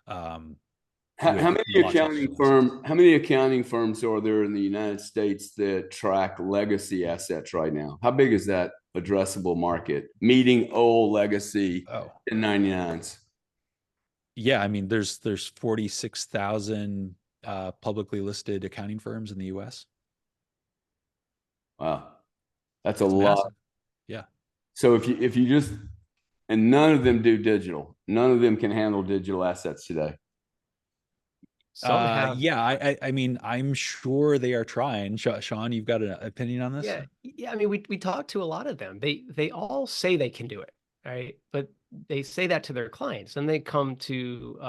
How many accounting firms are there in the United States that track legacy assets right now? How big is that addressable market, meeting old legacy in 99s?
Yeah, I mean, there's 46,000 publicly listed accounting firms in the US.
Wow, that's a lot.
Massive. Yeah.
So if you just, and none of them do digital, none of them can handle digital assets today.
Some have.
Yeah, I mean, I'm sure they are trying. Sean, you've got an opinion on this?
Yeah. I mean, we talked to a lot of them. They all say they can do it, right? But they say that to their clients, and they come to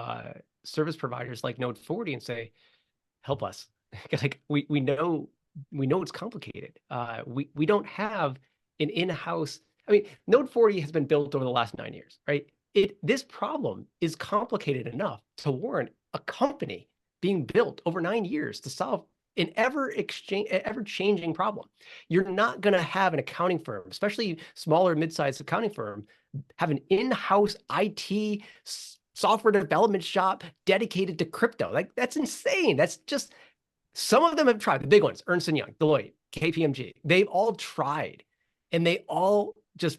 service providers like Node40 and say, "Help us." Like we know it's complicated. We don't have an in-house. I mean, Node40 has been built over the last 9 years, right? This problem is complicated enough to warrant a company being built over 9 years to solve an ever-changing problem. You're not going to have an accounting firm, especially smaller, mid-sized accounting firm, have an in-house IT software development shop dedicated to crypto. Like, that's insane. That's just, some of them have tried. The big ones, Ernst & Young, Deloitte, KPMG, they've all tried, and they all just,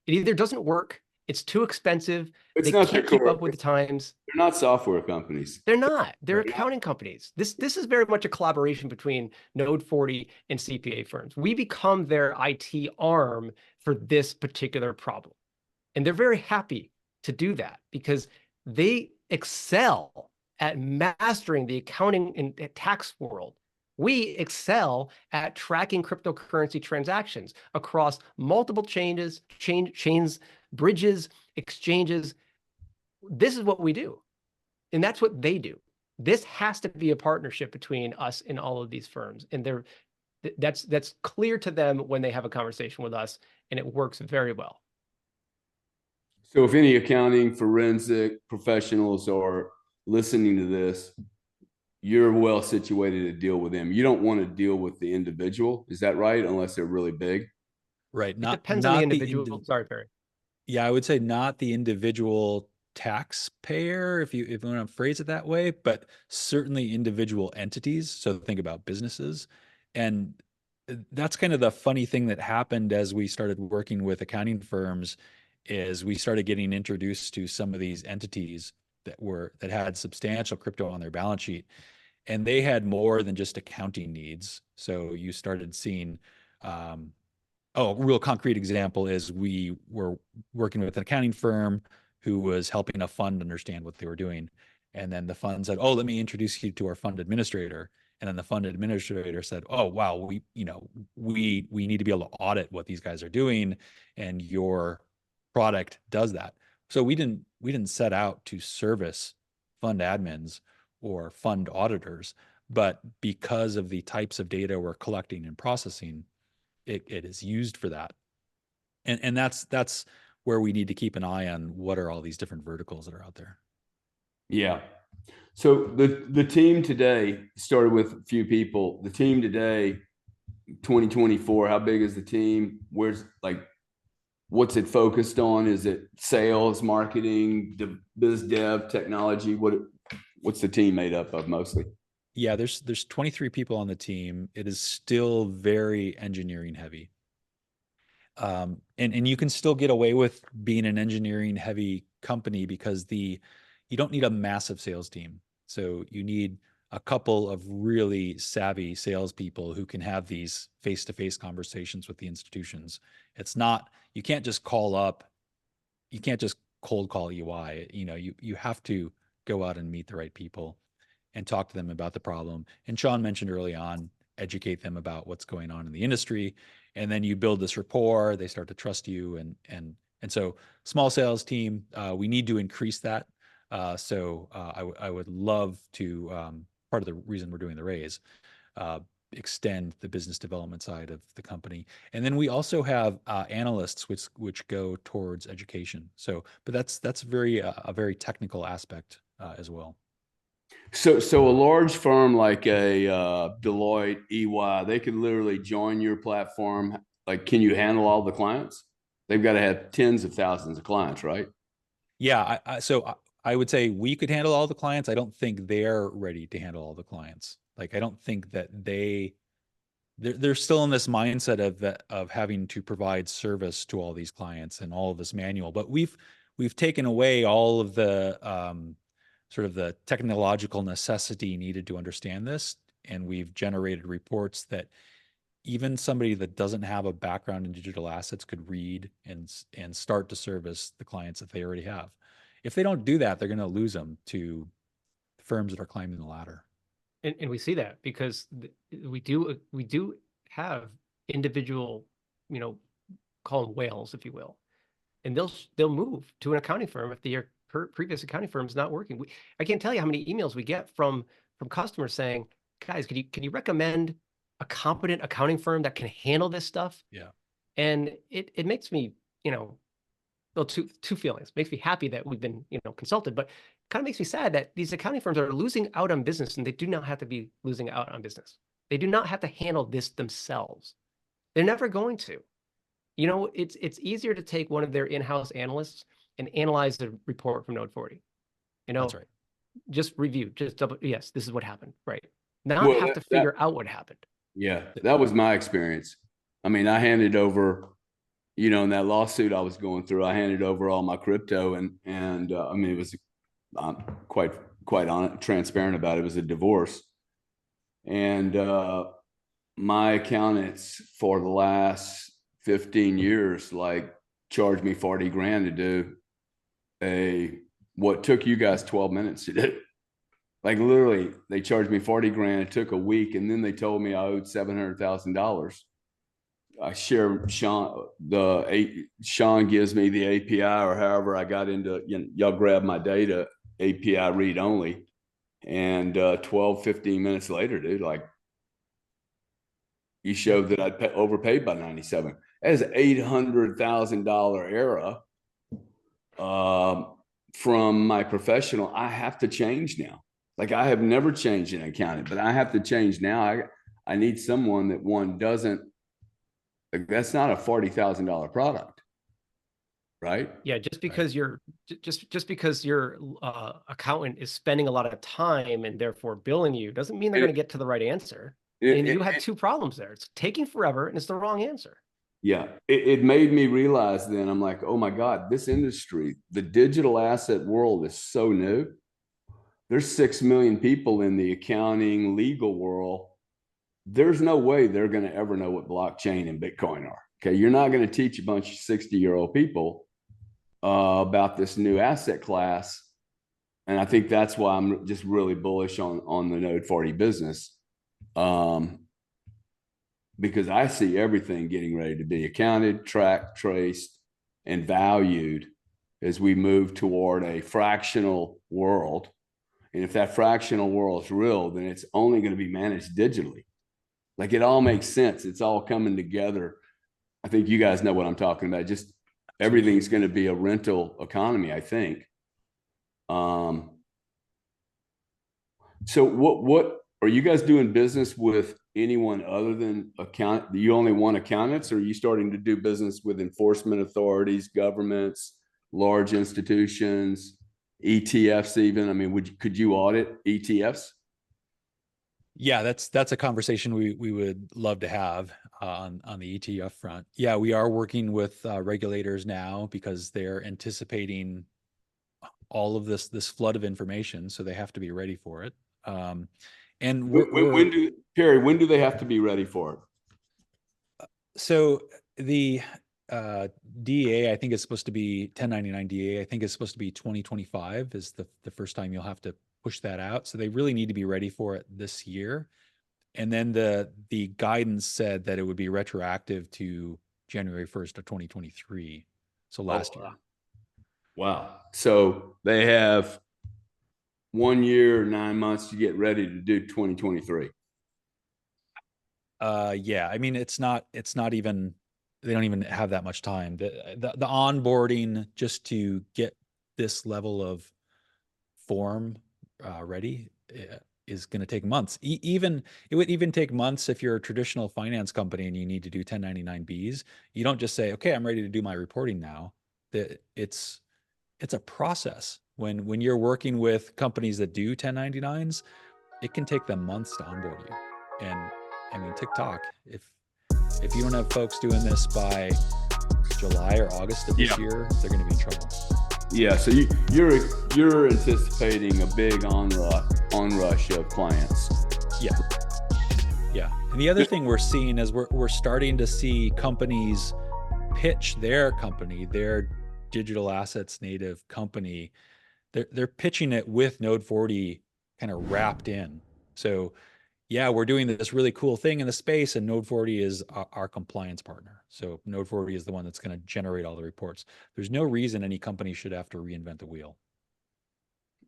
it either doesn't work, it's too expensive, they can't keep up with the times.
They're not software companies.
They're not. They're accounting companies. This is very much a collaboration between Node40 and CPA firms. We become their IT arm for this particular problem. And they're very happy to do that because they excel at mastering the accounting and tax world. We excel at tracking cryptocurrency transactions across multiple chains, bridges, exchanges. This is what we do. And that's what they do. This has to be a partnership between us and all of these firms. And that's clear to them when they have a conversation with us, and it works very well.
So if any accounting forensic professionals are listening to this, you're well situated to deal with them. You don't want to deal with the individual. Is that right? Unless they're really big.
Right.
It depends on the individual. Sorry, Perry.
Yeah, I would say not the individual taxpayer, if you want to phrase it that way, but certainly individual entities. So think about businesses. And that's kind of the funny thing that happened as we started working with accounting firms is we started getting introduced to some of these entities that had substantial crypto on their balance sheet, and they had more than just accounting needs. So you started seeing, a real concrete example is we were working with an accounting firm who was helping a fund understand what they were doing. And then the fund said, "Oh, let me introduce you to our fund administrator." And then the fund administrator said, "Oh, wow, we need to be able to audit what these guys are doing, and your product does that." So we didn't set out to service fund admins or fund auditors, but because of the types of data we're collecting and processing, it is used for that. And that's where we need to keep an eye on what are all these different verticals that are out there.
Yeah. So the team today started with a few people. The team today, 2024, how big is the team? What's it focused on? Is it sales, marketing, biz dev, technology? What's the team made up of mostly?
Yeah, there's 23 people on the team. It is still very engineering heavy. And you can still get away with being an engineering heavy company because you don't need a massive sales team. So you need a couple of really savvy salespeople who can have these face-to-face conversations with the institutions. You can't just you can't just cold call EY. You have to go out and meet the right people and talk to them about the problem. And Sean mentioned early on, educate them about what's going on in the industry. And then you build this rapport, they start to trust you. And so small sales team, we need to increase that. I would love to, part of the reason we're doing the raise, extend the business development side of the company. And then we also have analysts which go towards education. But that's a very technical aspect as well.
So a large firm like a Deloitte, EY, they could literally join your platform. Like, can you handle all the clients? They've got to have tens of thousands of clients, right?
Yeah. I would say we could handle all the clients. I don't think they're ready to handle all the clients. Like, I don't think that they're still in this mindset of having to provide service to all these clients and all of this manual. But we've taken away all of the sort of the technological necessity needed to understand this, and we've generated reports that even somebody that doesn't have a background in digital assets could read and start to service the clients that they already have. If they don't do that, they're going to lose them to firms that are climbing the ladder.
And we see that because we do have individual, call them whales, if you will, and they'll move to an accounting firm if their previous accounting firm is not working. I can't tell you how many emails we get from customers saying, "Guys, can you recommend a competent accounting firm that can handle this stuff?"
Yeah,
and it makes me, well, two feelings. Makes me happy that we've been, consulted, but kind of makes me sad that these accounting firms are losing out on business, and they do not have to be losing out on business. They do not have to handle this themselves. They're never going to. It's easier to take one of their in-house analysts and analyze the report from Node40.
that's right.
Just review, just double, yes, this is what happened, right? Not
Well,
have to figure out what happened.
Yeah, that was my experience. I mean, I handed over, in that lawsuit I was going through, I handed over all my crypto, and I mean, it was quite transparent about it. It was a divorce, and my accountants for the last 15 years charged me 40 grand to do what took you guys 12 minutes to do. Like, literally, they charged me 40 grand. It took a week, and then they told me I owed $700,000. I share Sean. Sean gives me the API, or however I got into. Y'all grab my data, API read only, and 12, 15 minutes later, dude, you showed that I'd overpaid by 97. That is $800,000 error from my professional. I have to change now. Like, I have never changed in accounting, but I have to change now. I need someone that doesn't, that's not a $40,000 product, right?
Yeah, just because just because your accountant is spending a lot of time and therefore billing you doesn't mean they're going to get to the right answer. And you have two problems there. It's taking forever and it's the wrong answer.
Yeah, it made me realize then, I'm like, oh my God, this industry, the digital asset world is so new. There's 6 million people in the accounting legal world. There's no way they're going to ever know what blockchain and Bitcoin are. Okay. You're not going to teach a bunch of 60-year-old people about this new asset class. And I think that's why I'm just really bullish on the Node40 business. Because I see everything getting ready to be accounted, tracked, traced, and valued as we move toward a fractional world. And if that fractional world is real, then it's only going to be managed digitally. Like it all makes sense. It's all coming together. I think you guys know what I'm talking about. Just everything's going to be a rental economy, I think. So what are you guys doing business with anyone other than account? You only want accountants, or are you starting to do business with enforcement authorities, governments, large institutions, ETFs even? I mean, could you audit ETFs?
Yeah, that's a conversation we would love to have on the ETF front. Yeah, we are working with regulators now because they're anticipating all of this flood of information, so they have to be ready for it. And
Perry, when do they have to be ready for it?
So the DA, I think it's supposed to be 1099 DA. I think it's supposed to be 2025 is the first time you'll have to push that out. So they really need to be ready for it this year. And then the guidance said that it would be retroactive to January 1st of 2023. So last year.
Wow. So they have 1 year, 9 months to get ready to do 2023.
Yeah, I mean, it's not even, they don't even have that much time. The onboarding just to get this level of form ready is going to take months. It would even take months if you're a traditional finance company and you need to do 1099Bs. You don't just say, okay, I'm ready to do my reporting now. It's a process. When you're working with companies that do 1099s, it can take them months to onboard you. And I mean, TikTok, if you don't have folks doing this by July or August of this year, they're going to be in trouble.
Yeah, so you're anticipating a big onrush of clients.
Yeah. And the other thing we're seeing is we're starting to see companies pitch their company, their digital assets native company. They're pitching it with Node40 kind of wrapped in. So yeah, we're doing this really cool thing in the space, and Node40 is our compliance partner. So Node40 is the one that's going to generate all the reports. There's no reason any company should have to reinvent the wheel.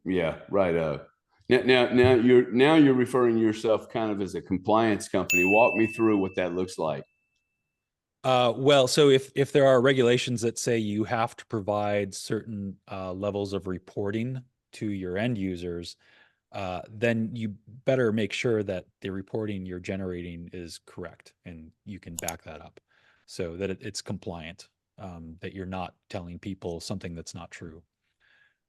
Yeah, right. Now you're referring to yourself kind of as a compliance company. Walk me through what that looks like.
Well, so if there are regulations that say you have to provide certain levels of reporting to your end users, then you better make sure that the reporting you're generating is correct and you can back that up so that it's compliant, that you're not telling people something that's not true.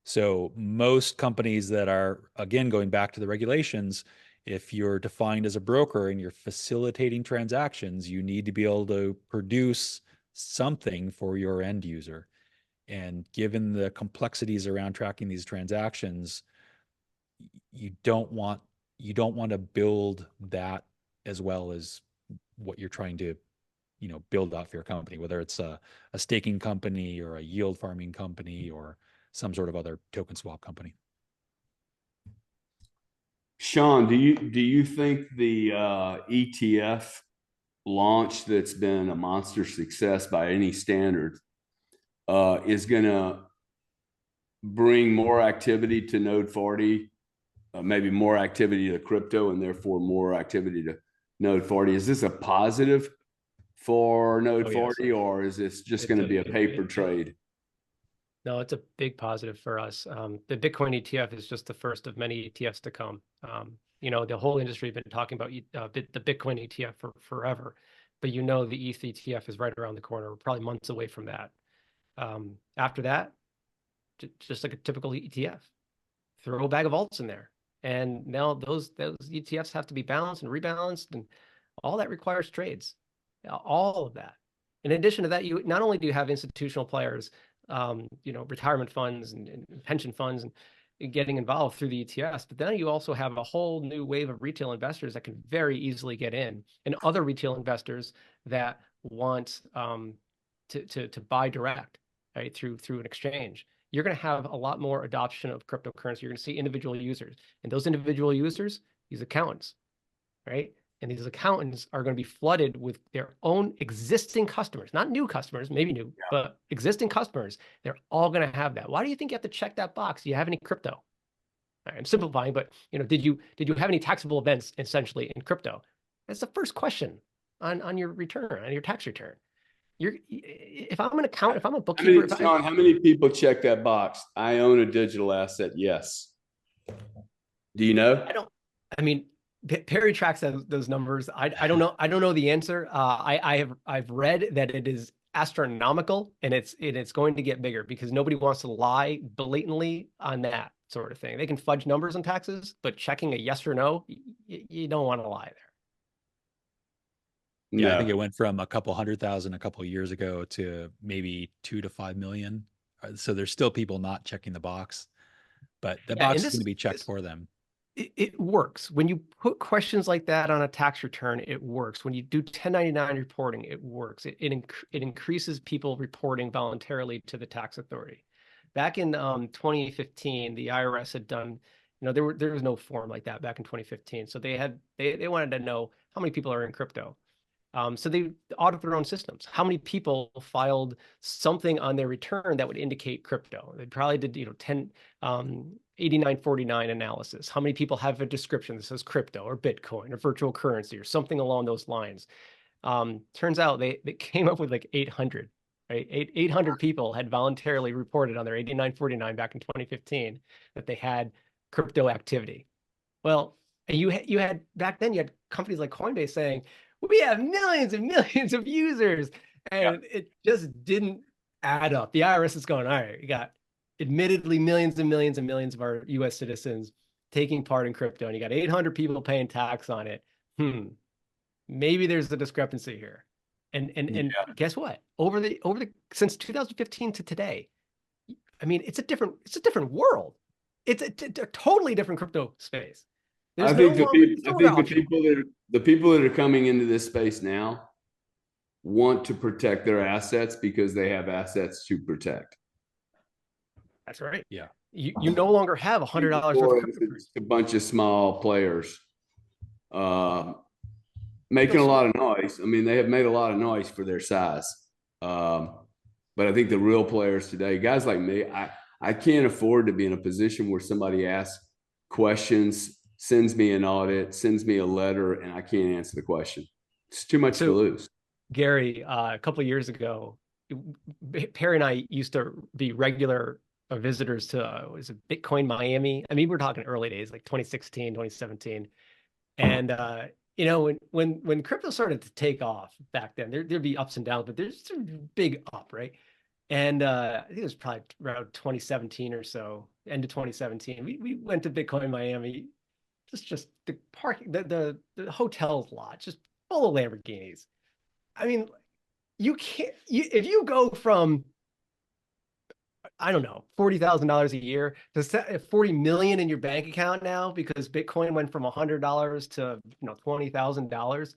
So most companies that are, again, going back to the regulations, if you're defined as a broker and you're facilitating transactions, you need to be able to produce something for your end user. And given the complexities around tracking these transactions, you don't want to build that as well as what you're trying to build out for your company, whether it's a staking company or a yield farming company or some sort of other token swap company.
Sean, do you think the ETF launch that's been a monster success by any standard is going to bring more activity to Node40, maybe more activity to crypto, and therefore more activity to Node40? Is this a positive for Node40, or is this just going to be a paper trade?
No, it's a big positive for us. The Bitcoin ETF is just the first of many ETFs to come. The whole industry has been talking about the Bitcoin ETF for forever, but the ETH ETF is right around the corner. We're probably months away from that. After that, just like a typical ETF, throw a bag of alts in there. And now those ETFs have to be balanced and rebalanced, and all that requires trades, all of that. In addition to that, you not only do you have institutional players, retirement funds and pension funds and getting involved through the ETFs, but then you also have a whole new wave of retail investors that can very easily get in, and other retail investors that want to buy direct, right, through an exchange. You're going to have a lot more adoption of cryptocurrency. You're going to see individual users, and those individual users, these accountants, right? And these accountants are going to be flooded with their own existing customers, not new customers, maybe new, but existing customers. They're all going to have that. Why do you think you have to check that box? Do you have any crypto? I'm simplifying, but did you have any taxable events essentially in crypto? That's the first question on your return, on your tax return. If I'm an accountant, if I'm a bookkeeper,
Sean, how many people check that box? I own a digital asset. Yes. Do you know?
I mean, Perry tracks those numbers. I don't know. I don't know the answer. I've read that it is astronomical, and it's going to get bigger because nobody wants to lie blatantly on that sort of thing. They can fudge numbers on taxes, but checking a yes or no, you don't want to lie there.
Yeah, I think it went from a couple 100,000 a couple of years ago to maybe 2 to 5 million. So there's still people not checking the box, but the box is going to be checked for them.
It works. When you put questions like that on a tax return, it works. When you do 1099 reporting, it works. It increases people reporting voluntarily to the tax authority. Back in 2015, the IRS had done, there was no form like that back in 2015. So they wanted to know how many people are in crypto. So they audit their own systems. How many people filed something on their return that would indicate crypto? They probably did, 8949 analysis. How many people have a description that says crypto or Bitcoin or virtual currency or something along those lines? Turns out they came up with like 800, right? 800 people had voluntarily reported on their 8949 back in 2015 that they had crypto activity. Well, you had back then, you had companies like Coinbase saying, we have millions and millions of users, and it just didn't add up. The IRS is going, all right, you got admittedly millions and millions and millions of our US citizens taking part in crypto, and you got 800 people paying tax on it. Maybe there's a discrepancy here. And guess what? Over the since 2015 to today, I mean, it's a different world. It's a totally different crypto space.
I think the people that are coming into this space now want to protect their assets because they have assets to protect.
That's right. Yeah. You no longer have $100 worth of crypto.
It's a bunch of small players making a lot of noise. I mean, they have made a lot of noise for their size. But I think the real players today, guys like me, I can't afford to be in a position where somebody asks questions, sends me an audit, sends me a letter, and I can't answer the question. It's too much to lose.
Gary, a couple of years ago, Perry and I used to be regular visitors to was it Bitcoin Miami? I mean, we're talking early days, like 2016, 2017. And when crypto started to take off back then, there'd be ups and downs, but there's a big up, right? And I think it was probably around 2017 or so, end of 2017. We went to Bitcoin Miami. Just the parking, the hotel lot, just full of Lamborghinis. I mean, if you go from, I don't know, $40,000 a year to $40 million in your bank account now because Bitcoin went from $100 to $20,000.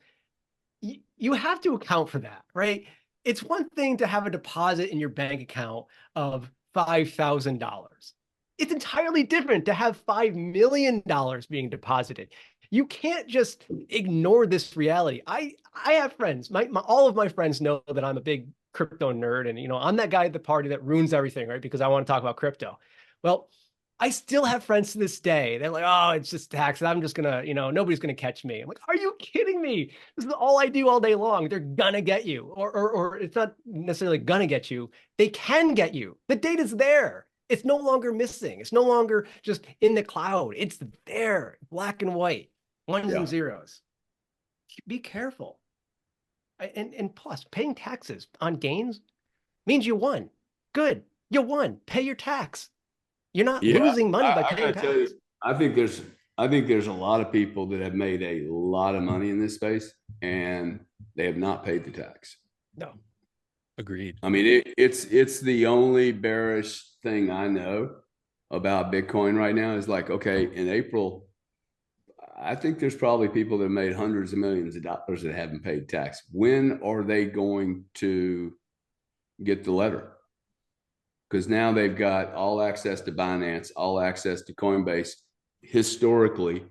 You have to account for that, right? It's one thing to have a deposit in your bank account of $5,000. It's entirely different to have $5 million being deposited. You can't just ignore this reality. I have friends. All of my friends know that I'm a big crypto nerd, and I'm that guy at the party that ruins everything, right? Because I want to talk about crypto. Well, I still have friends to this day. They're like, oh, it's just taxes. I'm just gonna, nobody's gonna catch me. I'm like, are you kidding me? This is all I do all day long. They're gonna get you, or it's not necessarily gonna get you. They can get you. The data's there. It's no longer missing. It's no longer just in the cloud. It's there, black and white, ones and zeros. Be careful. And plus, paying taxes on gains means you won. Good. You won. Pay your tax. You're not losing money by paying tax.
I think there's a lot of people that have made a lot of money in this space, and they have not paid the tax.
No.
Agreed.
I mean, it's the only bearish thing I know about Bitcoin right now is like, okay, in April, I think there's probably people that made hundreds of millions of dollars that haven't paid tax. When are they going to get the letter? Because now they've got all access to Binance, all access to Coinbase. Historically,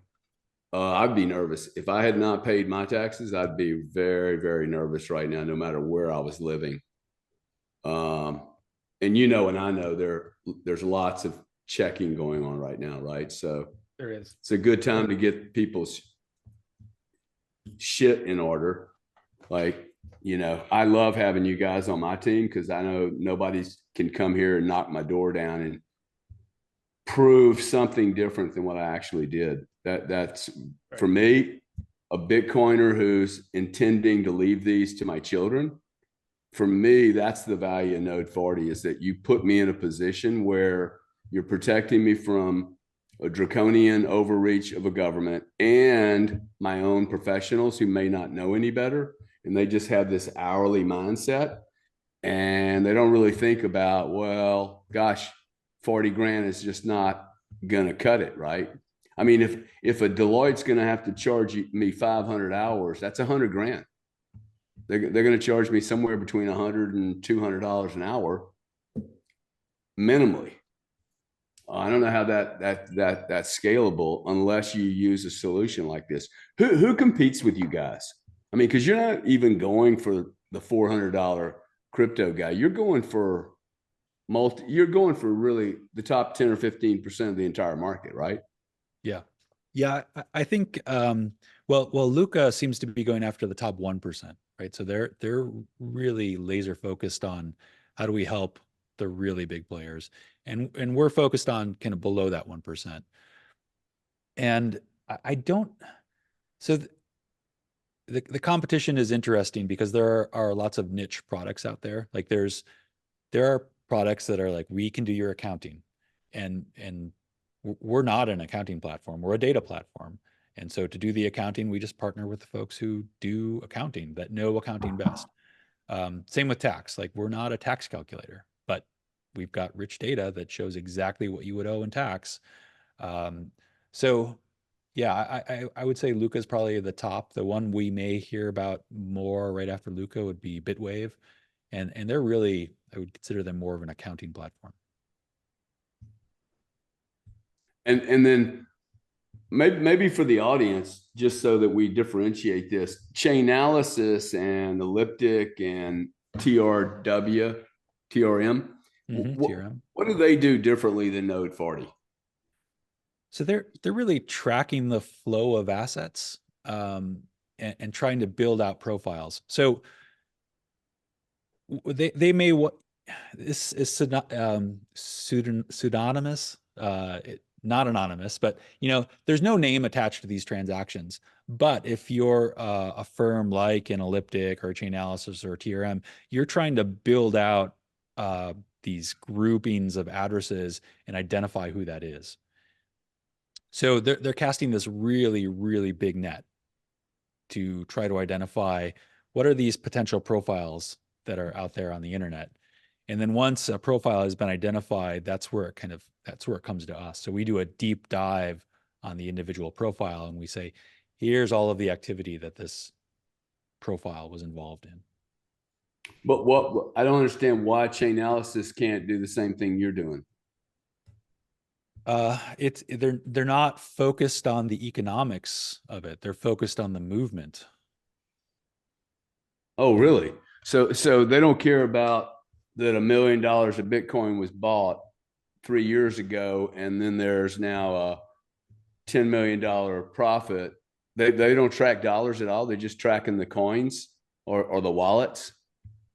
I'd be nervous. If I had not paid my taxes, I'd be very, very nervous right now, no matter where I was living. Um, and you know, and I know there's lots of checking going on right now, right? So
There is.
it's a good time to get people's shit in order. Like, you know, I love having you guys on my team because I know nobody can come here and knock my door down and prove something different than what I actually did. That's
Right.
For me, a Bitcoiner who's intending to leave these to my children. For me, that's the value of Node40 is that you put me in a position where you're protecting me from a draconian overreach of a government and my own professionals who may not know any better. And they just have this hourly mindset and they don't really think about, well, gosh, 40 grand is just not going to cut it, right? I mean, if a Deloitte's going to have to charge me 500 hours, that's 100 grand. They're going to charge me somewhere between $100 and $200 an hour, minimally. I don't know how that's scalable unless you use a solution like this. Who competes with you guys? I mean, because you're not even going for the $400 crypto guy. You're going for You're going for really the top 10 or 15% of the entire market, right?
Yeah. Yeah. I think, well, Luca seems to be going after the top 1%, right? So they're really laser focused on how do we help the really big players. And we're focused on kind of below that 1%. And I don't, so the competition is interesting because there are lots of niche products out there. Like there are products that are like, we can do your accounting and we're not an accounting platform. We're a data platform. And so to do the accounting, we just partner with the folks who do accounting, that know accounting best. Same with tax. Like we're not a tax calculator, but we've got rich data that shows exactly what you would owe in tax. So yeah, I would say Luca is probably the top. The one we may hear about more right after Luca would be Bitwave. And they're really, I would consider them more of an accounting platform.
And then maybe for the audience, just so that we differentiate this, Chainalysis and Elliptic and TRM,
TRM.
what do they do differently than Node40?
So they're really tracking the flow of assets and trying to build out profiles. So they may what this is pseudonymous, not anonymous, but you know there's no name attached to these transactions. But if you're a firm like an Elliptic or Chainalysis or TRM, you're trying to build out these groupings of addresses and identify who that is. So they're casting this really, really big net to try to identify what are these potential profiles that are out there on the internet. And then once a profile has been identified, that's where it comes to us. So we do a deep dive on the individual profile and we say, here's all of the activity that this profile was involved in.
But what I don't understand why Chainalysis can't do the same thing you're doing.
They're not focused on the economics of it. They're focused on the movement.
Oh, really? So they don't care about that $1 million of Bitcoin was bought 3 years ago, and then there's now a $10 million profit. They don't track dollars at all. They're just tracking the coins or the wallets.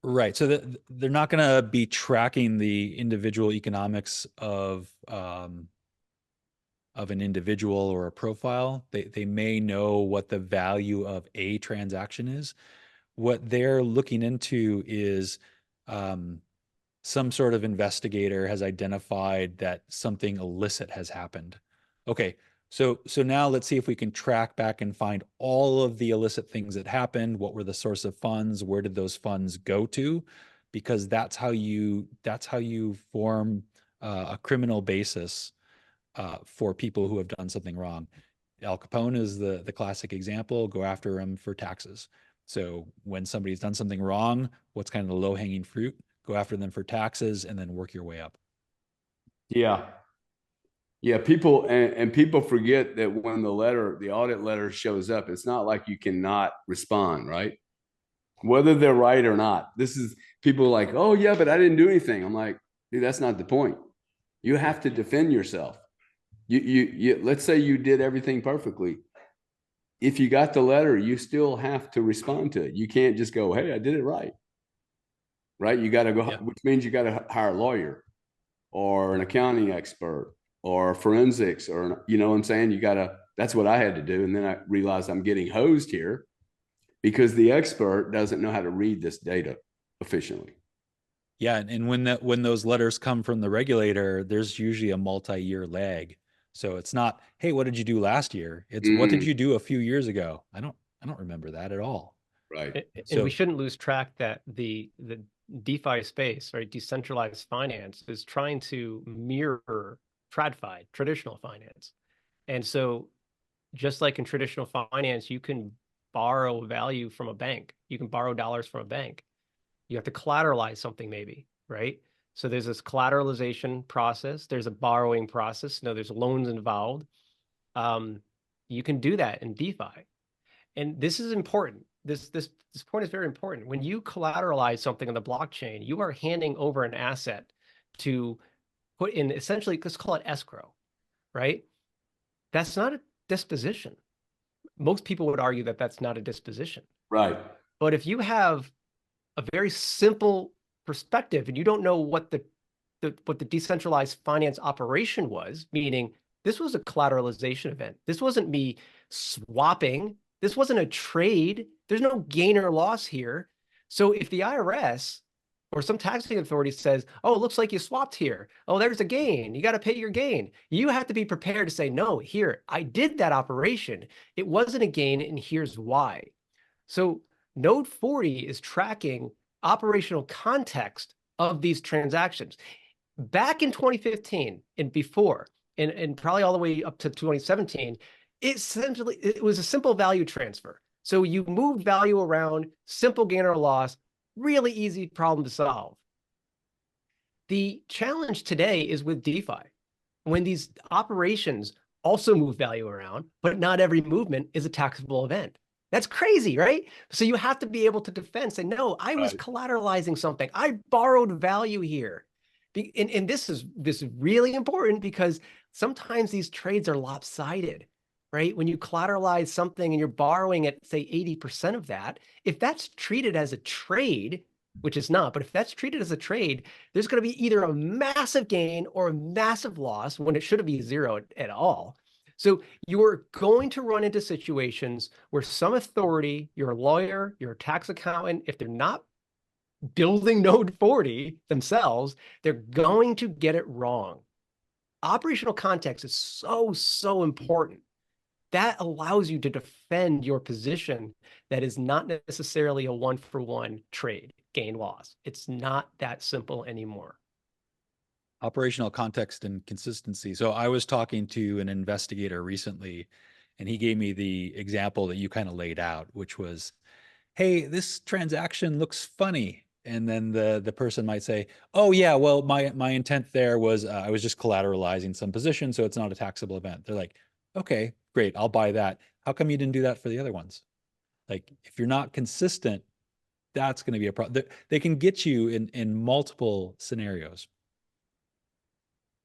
Right. So they're not going to be tracking the individual economics of an individual or a profile. They may know what the value of a transaction is. What they're looking into is some sort of investigator has identified that something illicit has happened. Okay, so now let's see if we can track back and find all of the illicit things that happened. What were the source of funds? Where did those funds go to? because that's how you form a criminal basis for people who have done something wrong. Al Capone is the classic example. Go after him for taxes. So when somebody's done something wrong, what's kind of the low-hanging fruit? Go after them for taxes and then work your way up.
Yeah. Yeah, people and people forget that when the audit letter shows up, it's not like you cannot respond, right? Whether they're right or not. This is people like, oh yeah, but I didn't do anything. I'm like, dude, that's not the point. You have to defend yourself. You let's say you did everything perfectly. If you got the letter, you still have to respond to it. You can't just go, hey, I did it right. Right? You got to go, which means you got to hire a lawyer or an accounting expert or forensics, or you know what I'm saying? You got to, that's what I had to do. And then I realized I'm getting hosed here because the expert doesn't know how to read this data efficiently.
Yeah, and when those letters come from the regulator, there's usually a multi-year lag. So it's not, hey, what did you do last year? It's what did you do a few years ago? I don't remember that at all.
Right.
And we shouldn't lose track that the DeFi space, right, decentralized finance, is trying to mirror TradFi, traditional finance. And so just like in traditional finance, you can borrow value from a bank. You can borrow dollars from a bank. You have to collateralize something maybe, right? So there's this collateralization process. There's a borrowing process. No, there's loans involved. You can do that in DeFi. And this is important. This point is very important. When you collateralize something on the blockchain, you are handing over an asset to put in, essentially, let's call it escrow, right? That's not a disposition. Most people would argue that that's not a disposition.
Right.
But if you have a very simple perspective and you don't know what the decentralized finance operation was, meaning this was a collateralization event. This wasn't me swapping. This wasn't a trade. There's no gain or loss here. So if the IRS or some taxing authority says, oh, it looks like you swapped here. Oh, there's a gain. You got to pay your gain. You have to be prepared to say, no, here, I did that operation. It wasn't a gain, and here's why. So Node40 is tracking operational context of these transactions. Back in 2015 and before, and probably all the way up to 2017, it was a simple value transfer. So you moved value around, simple gain or loss, really easy problem to solve. The challenge today is with DeFi. When these operations also move value around, but not every movement is a taxable event. That's crazy, right? So you have to be able to defend, say, no, I was collateralizing something. I borrowed value here. And this is really important because sometimes these trades are lopsided, right? When you collateralize something and you're borrowing at, say, 80% of that, if that's treated as a trade, which is not, but if that's treated as a trade, there's going to be either a massive gain or a massive loss when it shouldn't be zero at all. So you're going to run into situations where some authority, your lawyer, your tax accountant, if they're not building Node40 themselves, they're going to get it wrong. Operational context is so important. That allows you to defend your position that is not necessarily a one-for-one trade, gain-loss. It's not that simple anymore.
Operational context and consistency. So I was talking to an investigator recently, and he gave me the example that you kind of laid out, which was, hey, this transaction looks funny. And then the person might say, oh yeah, well, my intent there was I was just collateralizing some position, so it's not a taxable event. They're like, okay, great, I'll buy that. How come you didn't do that for the other ones? Like, if you're not consistent, that's going to be a problem. They can get you in multiple scenarios.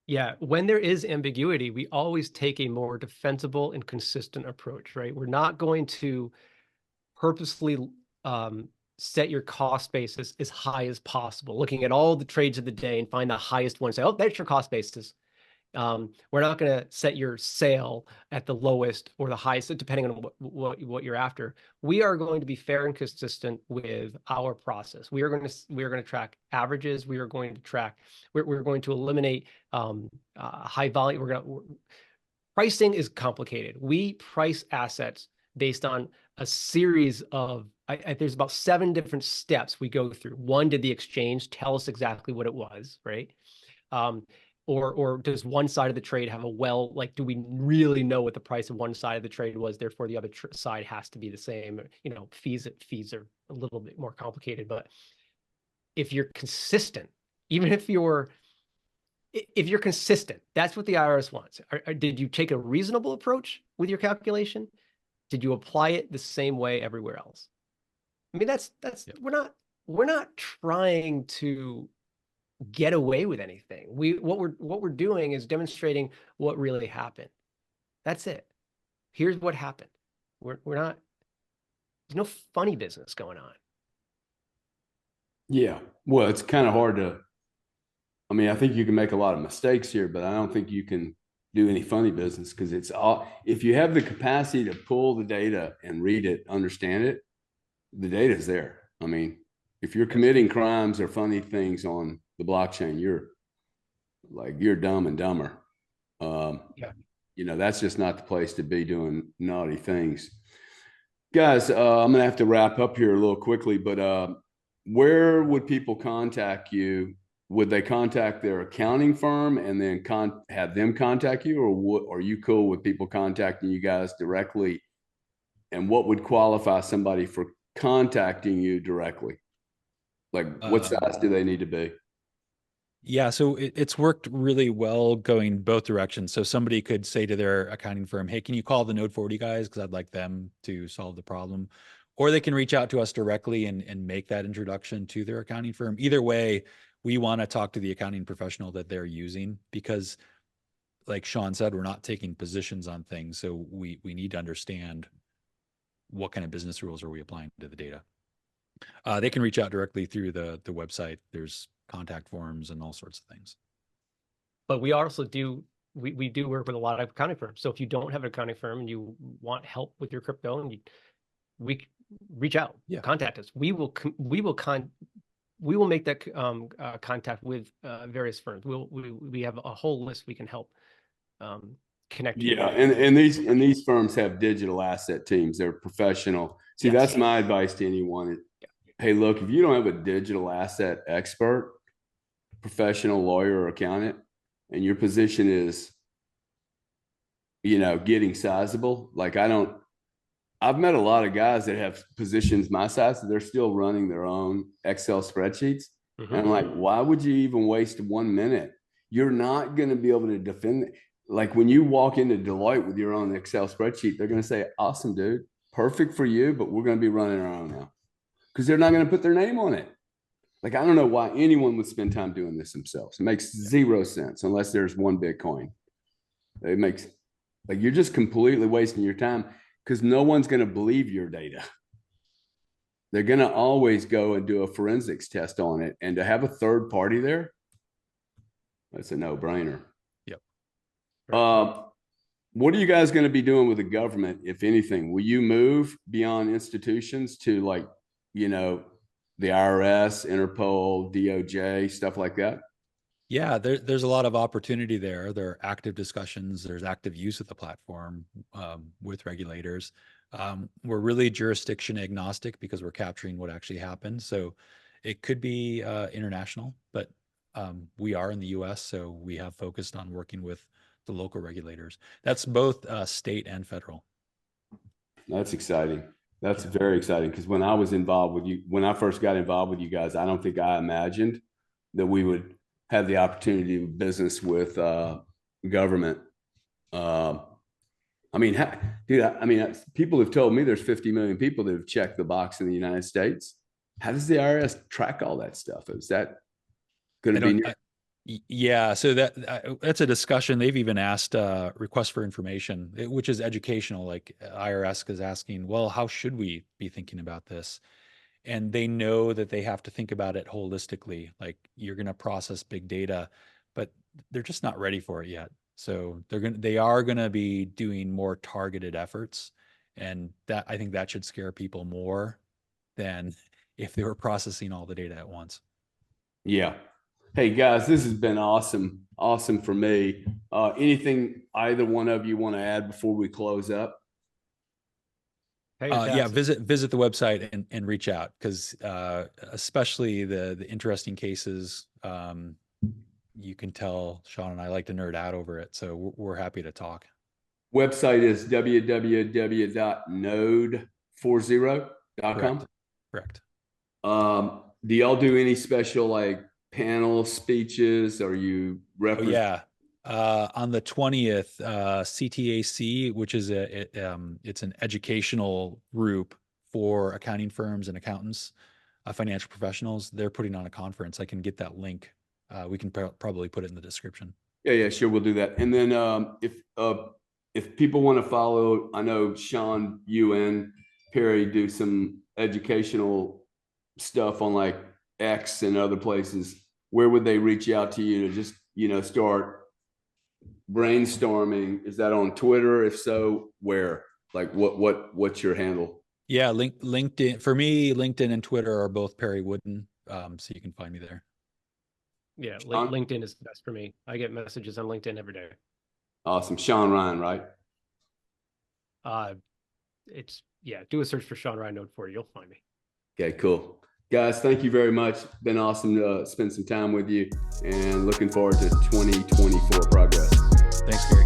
Yeah, when there is ambiguity, we always take a more defensible and consistent approach, right? We're not going to purposely set your cost basis as high as possible, looking at all the trades of the day and find the highest one, say, oh, that's your cost basis. We're not going to set your sale at the lowest or the highest, depending on what you're after. We are going to be fair and consistent with our process. We are going to track averages. We are going to track. We're going to eliminate high volume. Pricing is complicated. We price assets based on a series of there's about 7 different steps we go through. One, did the exchange tell us exactly what it was, right? Or does one side of the trade have like, do we really know what the price of one side of the trade was? Therefore, the other side has to be the same. You know, fees are a little bit more complicated, but if you're consistent, even if you're consistent, that's what the IRS wants. Did you take a reasonable approach with your calculation? Did you apply it the same way everywhere else? I mean, that's we're not trying to get away with anything. What we're doing is demonstrating what really happened. That's it. Here's what happened. We're not, there's no funny business going on.
Yeah. Well, it's kind of hard to, I mean, I think you can make a lot of mistakes here, but I don't think you can do any funny business, because it's all, if you have the capacity to pull the data and read it, understand it, the data is there. I mean, if you're committing crimes or funny things on the blockchain, you're dumb and dumber.
Yeah.
You know, that's just not the place to be doing naughty things. Guys, I'm gonna have to wrap up here a little quickly, but where would people contact you? Would they contact their accounting firm and then have them contact you, or are you cool with people contacting you guys directly? And what would qualify somebody for contacting you directly? Like, what size do they need to be?
Yeah, so it's worked really well going both directions. So somebody could say to their accounting firm, hey, can you call the Node40 guys? Because I'd like them to solve the problem. Or they can reach out to us directly and make that introduction to their accounting firm. Either way, we want to talk to the accounting professional that they're using, because like Sean said, we're not taking positions on things. So we need to understand what kind of business rules are we applying to the data. They can reach out directly through the website. There's contact forms and all sorts of things.
But we also do, we do work with a lot of accounting firms. So if you don't have an accounting firm and you want help with your crypto, and we reach out, contact us. We will make that contact with various firms. We have a whole list we can help connect.
Yeah, and these firms have digital asset teams. They're professional. See, that's my advice to anyone. Hey, look, if you don't have a digital asset expert, professional lawyer or accountant, and your position is, you know, getting sizable, like I've met a lot of guys that have positions my size, so they're still running their own Excel spreadsheets. And I'm like, why would you even waste 1 minute? You're not going to be able to defend it. Like when you walk into Deloitte with your own Excel spreadsheet, they're going to say, awesome, dude, perfect for you, but we're going to be running our own now, because they're not going to put their name on it. Like, I don't know why anyone would spend time doing this themselves. It makes zero sense unless there's one Bitcoin. It makes, like, you're just completely wasting your time, because no one's going to believe your data. They're going to always go and do a forensics test on it. And to have a third party there, that's a no-brainer.
Yep.
What are you guys going to be doing with the government, if anything? Will you move beyond institutions to, like, you know, the IRS, Interpol, DOJ, stuff like that?
Yeah, there's a lot of opportunity there. There are active discussions. There's active use of the platform with regulators. We're really jurisdiction agnostic because we're capturing what actually happened. So it could be international, but we are in the US, so we have focused on working with the local regulators. That's both state and federal.
That's exciting. That's very exciting, because when I was involved with you, when I first got involved with you guys, I don't think I imagined that we would have the opportunity to do business with government. I mean, dude, I mean, people have told me there's 50 million people that have checked the box in the United States. How does the IRS track all that stuff? Is that going to be?
Yeah, so that's a discussion. They've even asked requests for information, which is educational. Like IRS is asking, well, how should we be thinking about this? And they know that they have to think about it holistically. Like, you're going to process big data, but they're just not ready for it yet. So they are going to be doing more targeted efforts, and that, I think that should scare people more than if they were processing all the data at once.
Yeah. Hey guys, this has been awesome. Awesome for me. Anything either one of you want to add before we close up?
Pay your
Yeah,
taxes.
visit the website and reach out, because especially the interesting cases, you can tell Sean and I like to nerd out over it. So we're happy to talk.
Website is www.node40.com.
Correct.
Do y'all do any special like panel speeches? Or you
Oh,
reference?
yeah. On the 20th, CTAC, which is it's an educational group for accounting firms and accountants, financial professionals. They're putting on a conference. I can get that link. We can probably put it in the description.
Yeah, sure, we'll do that. And then if people want to follow, I know Sean, you and Perry do some educational stuff on like X and other places. Where would they reach out to you to just, start brainstorming? Is that on Twitter? If so, where? Like what's your handle?
Yeah, LinkedIn. For me, LinkedIn and Twitter are both Perry Woodin, so you can find me there.
Yeah,
Sean?
LinkedIn is the best for me. I get messages on LinkedIn every day.
Awesome. Sean Ryan, right?
Do a search for Sean Ryan Node40. You'll find me.
Okay, cool. Guys, thank you very much. Been awesome to spend some time with you, and looking forward to 2024 progress.
Thanks, Gary.